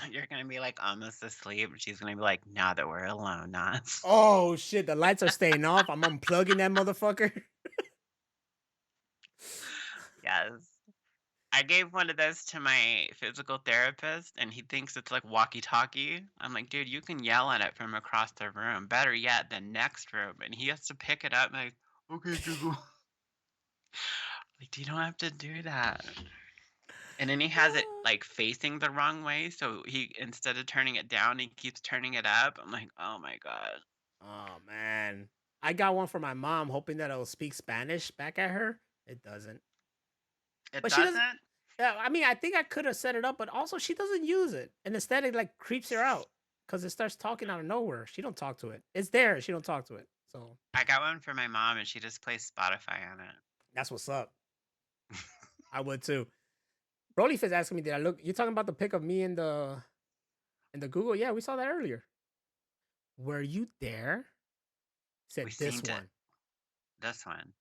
You're gonna be like almost asleep. She's gonna be like, now that we're alone, Nas. Oh shit, the lights are staying off. I'm unplugging that motherfucker. Yes. I gave one of those to my physical therapist, and he thinks it's like walkie-talkie. I'm like, dude, you can yell at it from across the room. Better yet, the next room. And he has to pick it up and like, okay, Google. Like, you don't have to do that. And then he has it like facing the wrong way, so he, instead of turning it down, he keeps turning it up. I'm like, oh my god. Oh man, I got one for my mom, hoping that it'll speak Spanish back at her. It doesn't. It But doesn't? Yeah, I mean, I think I could have set it up, but also she doesn't use it, and instead it like creeps her out because it starts talking out of nowhere. She don't talk to it. It's there, she don't talk to it. So I got one for my mom, and she just plays Spotify on it. that's what's up. I would too. Broly is asking me, did I look? You talking about the pic of me in the Google? Yeah, we saw that earlier. Were you there? Said We this seen it. one. This one.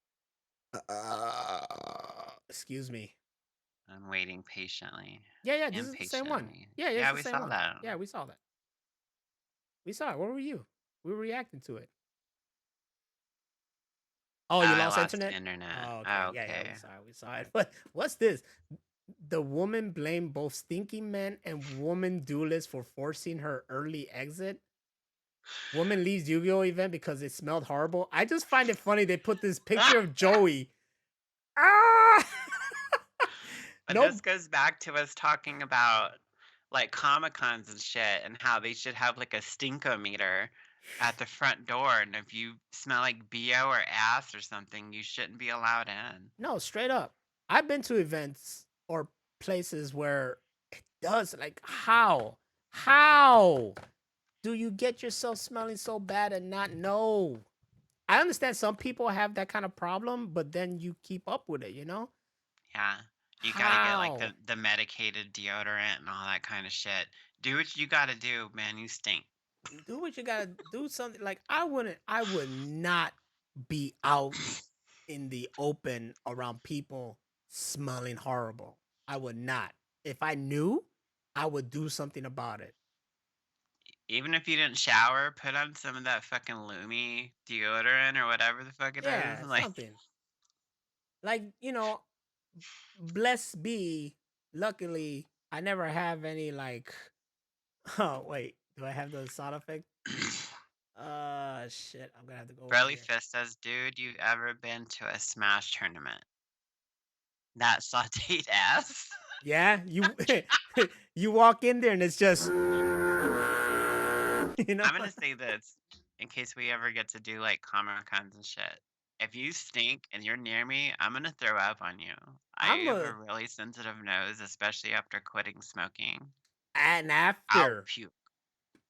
Excuse me. I'm waiting patiently. Yeah, this is the same one. Impatiently. Yeah, Yeah, it's the we same saw one. that. Yeah, we saw that. We saw it. Where were you? We were reacting to it. Oh, you I lost lost internet? internet. Oh, okay. Oh, Yeah, okay. we saw it. But what's this? The woman blamed both stinky men and woman duelist for forcing her early exit. Woman leaves Yu-Gi-Oh event because it smelled horrible. I just find it funny they put this picture of Joey. Ah! But Nope. this goes back to us talking about like Comic-Cons and shit, and how they should have like a stinkometer at the front door, and if you smell like BO or ass or something, you shouldn't be allowed in. No, straight up. I've been to events or places where it does. Like, how do you get yourself smelling so bad and not know? I understand some people have that kind of problem, but then you keep up with it, you know? Yeah. You gotta get like How? the medicated deodorant and all that kind of shit. Do what you gotta do, man. You stink. Do what you gotta do. Something like I would not be out in the open around people smelling horrible. I would not. If I knew, I would do something about it. Even if you didn't shower, put on some of that fucking Lumi deodorant or whatever the fuck it is. Yeah, Like, something. Like, bless be, luckily, I never have any like oh wait, do I have the sound effect? Shit, I'm gonna have to go over Burly here. Fist says, dude, you ever been to a Smash tournament? That sauteed ass? Yeah, you you walk in there and it's just you know. I'm gonna say this in case we ever get to do like Comic Cons and shit. If you stink and you're near me, I'm gonna throw up on you. I I'm have a a really sensitive nose, especially after quitting smoking. and I'll after puke.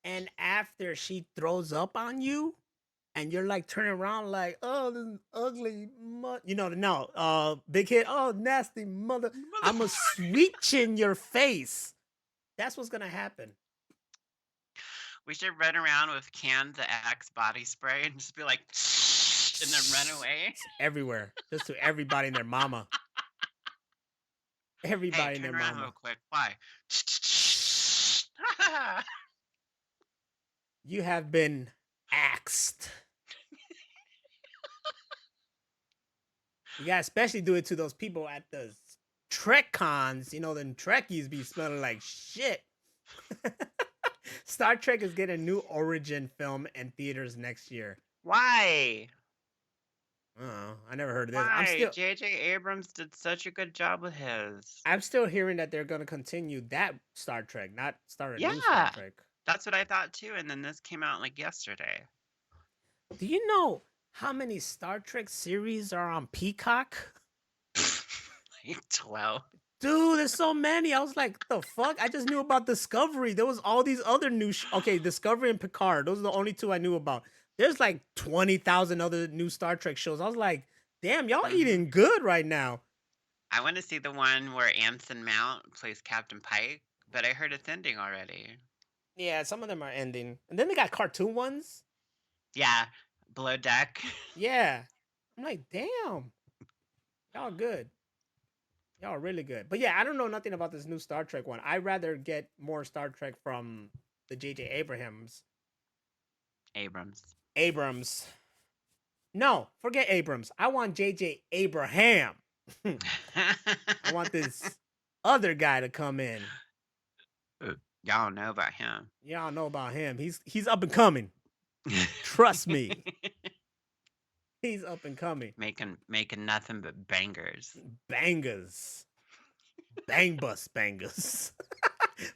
and after she throws up on you and you're like turning around like, oh, this ugly no, big hit, oh, nasty mother. I'm a sweet chin your face. That's what's gonna happen. We should run around with cans of Axe body spray and just be like, and then run away. It's everywhere, just to everybody and their mama. Hey, Everybody and turn their around real mama. quick. Why? You have been axed. You gotta especially do it to those people at the Trek cons. You know, them Trekkies be smelling like shit. Star Trek is getting a new origin film in theaters next year. Why? Oh, I never heard of this. Why? J.J. Abrams did such a good job with his. I'm still hearing that they're gonna continue that Star Trek, not start a new Star Yeah, Trek. that's what I thought too. And then this came out like yesterday. Do you know how many Star Trek series are on Peacock? Like 12. Dude, there's so many. I was like, the fuck? I just knew about Discovery. There was all these other new okay, Discovery and Picard. Those are the only two I knew about. There's like 20,000 other new Star Trek shows. I was like, damn, y'all eating good right now. I want to see the one where Anson Mount plays Captain Pike, but I heard it's ending already. Yeah, some of them are ending. And then they got cartoon ones. Yeah, Below Deck. Yeah. I'm like, damn. Y'all good. Y'all are really good. But yeah, I don't know nothing about this new Star Trek one. I'd rather get more Star Trek from the J.J. Abrams. No, forget Abrams. I want J.J. Abraham. I want this other guy to come in. Y'all know about him. Y'all know about him. He's up and coming. Trust me. He's up and coming. Making nothing but bangers. Bangers. Bang bus bangers.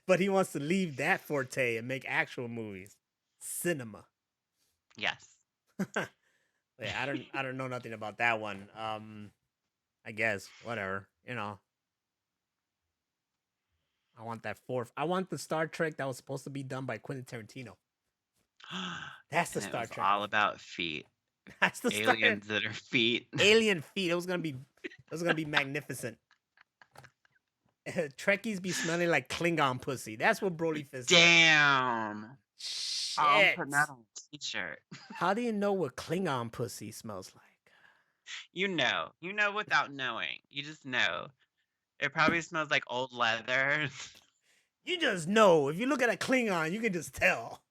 But he wants to leave that forte and make actual movies. Cinema. Yes. Yeah, I don't know nothing about that one. I guess whatever, I want that fourth. I want the Star Trek that was supposed to be done by Quentin Tarantino. That's the And Star it was Trek. all about feet. That's the start. Aliens that are feet. Alien feet. It was gonna be magnificent. Trekkies be smelling like Klingon pussy. That's what Broly Fist said. Damn. Shit. I'm putting that on a t-shirt. How do you know what Klingon pussy smells like? You know without knowing. You just know. It probably smells like old leather. You just know. If you look at a Klingon, you can just tell.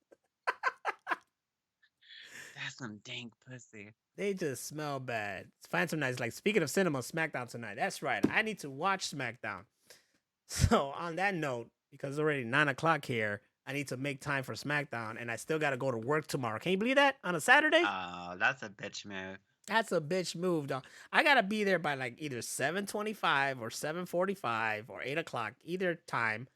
That's some dank pussy. They just smell bad. Find some nice. Like, speaking of cinema, SmackDown tonight. That's right. I need to watch SmackDown. So on that note, because it's already 9 o'clock here, I need to make time for SmackDown, and I still got to go to work tomorrow. Can you believe that? On a Saturday? Oh, that's a bitch move. That's a bitch move, dog. I got to be there by like either 7:25 or 7:45 or 8 o'clock, either time.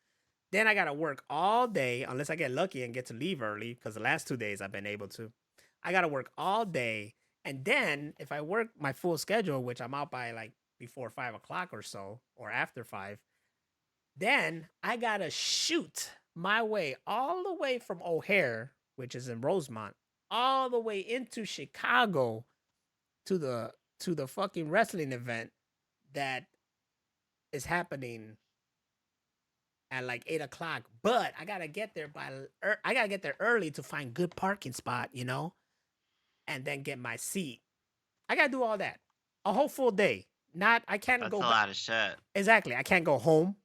Then I got to work all day, unless I get lucky and get to leave early, because the last 2 days I've been able to. I got to work all day. And then if I work my full schedule, which I'm out by like before 5 o'clock or so, or after 5, then I got to shoot my way all the way from O'Hare, which is in Rosemont, all the way into Chicago to the fucking wrestling event that is happening at like 8 o'clock. But I gotta get there early to find good parking spot, and then get my seat. I gotta do all that. A whole full day. I can't That's go a lot of shit. Exactly. I can't go home.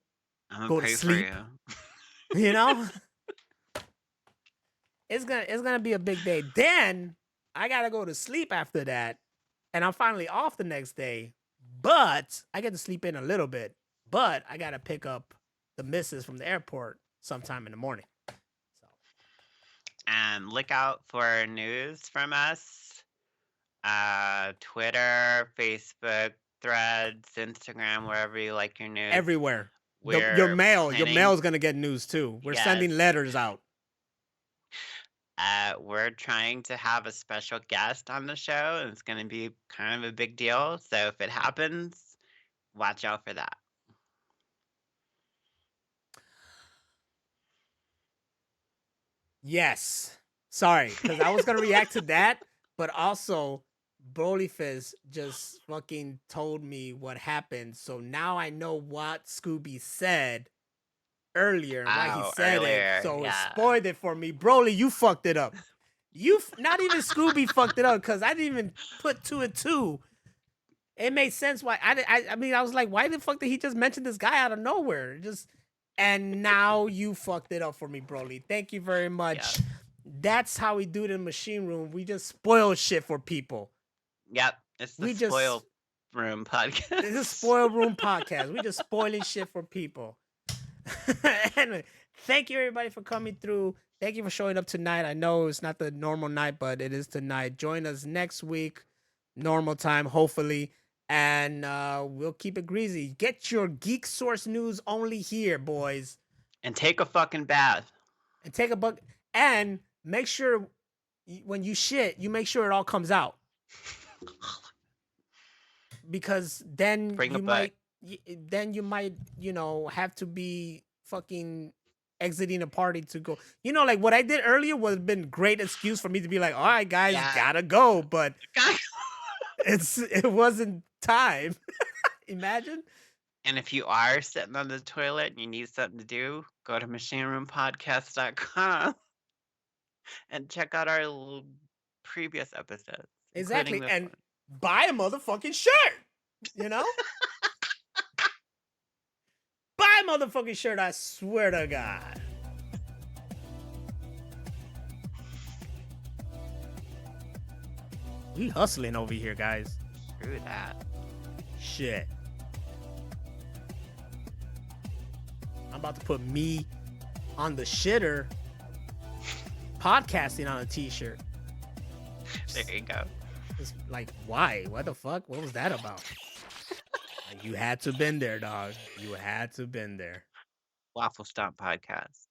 I'm Go gonna to pray sleep. for you. It's gonna be a big day. Then I gotta go to sleep after that, and I'm finally off the next day. But I get to sleep in a little bit. But I gotta pick up the missus from the airport sometime in the morning. So, And look out for news from us. Twitter, Facebook, Threads, Instagram, wherever you like your news. everywhere. We're Your mail's planning- gonna get news too. We're Yes. sending letters out. We're trying to have a special guest on the show, and it's going to be kind of a big deal. So if it happens, watch out for that. Yes. Sorry, because I was gonna react to that, but also Broly Fizz just fucking told me what happened. So now I know what Scooby said earlier and why he said earlier, it. So it yeah. spoiled it for me. Broly, you fucked it up. Not even Scooby fucked it up, because I didn't even put 2 and 2. It made sense why I mean, I was like, why the fuck did he just mention this guy out of nowhere? And now you fucked it up for me, Broly. Thank you very much. Yeah. That's how we do it in Machine Room. We just spoil shit for people. Yep, it's the Spoil Room podcast. It's a Spoil Room podcast. We just spoiling shit for people. Anyway, thank you everybody for coming through. Thank you for showing up tonight. I know it's not the normal night, but it is tonight. Join us next week, normal time, hopefully. And we'll keep it greasy. Get your Geek Source news only here, boys. And take a fucking bath. And take a buck. And make sure when you shit, you make sure it all comes out. Because then you might, have to be fucking exiting a party to go. Like what I did earlier would have been great excuse for me to be like, all right, guys, gotta go. But it wasn't time. Imagine. And if you are sitting on the toilet and you need something to do, go to machineroompodcast.com and check out our previous episodes. Exactly. And buy a motherfucking shirt. Buy a motherfucking shirt, I swear to God. We hustling over here, guys. Screw that. Shit. I'm about to put me on the shitter podcasting on a t-shirt. There you go. It's like, why? What the fuck? What was that about? Like, you had to been there, dog. You had to been there. Waffle Stomp Podcast.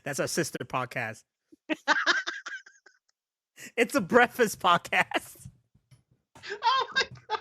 That's our sister podcast. It's a breakfast podcast. Oh my God.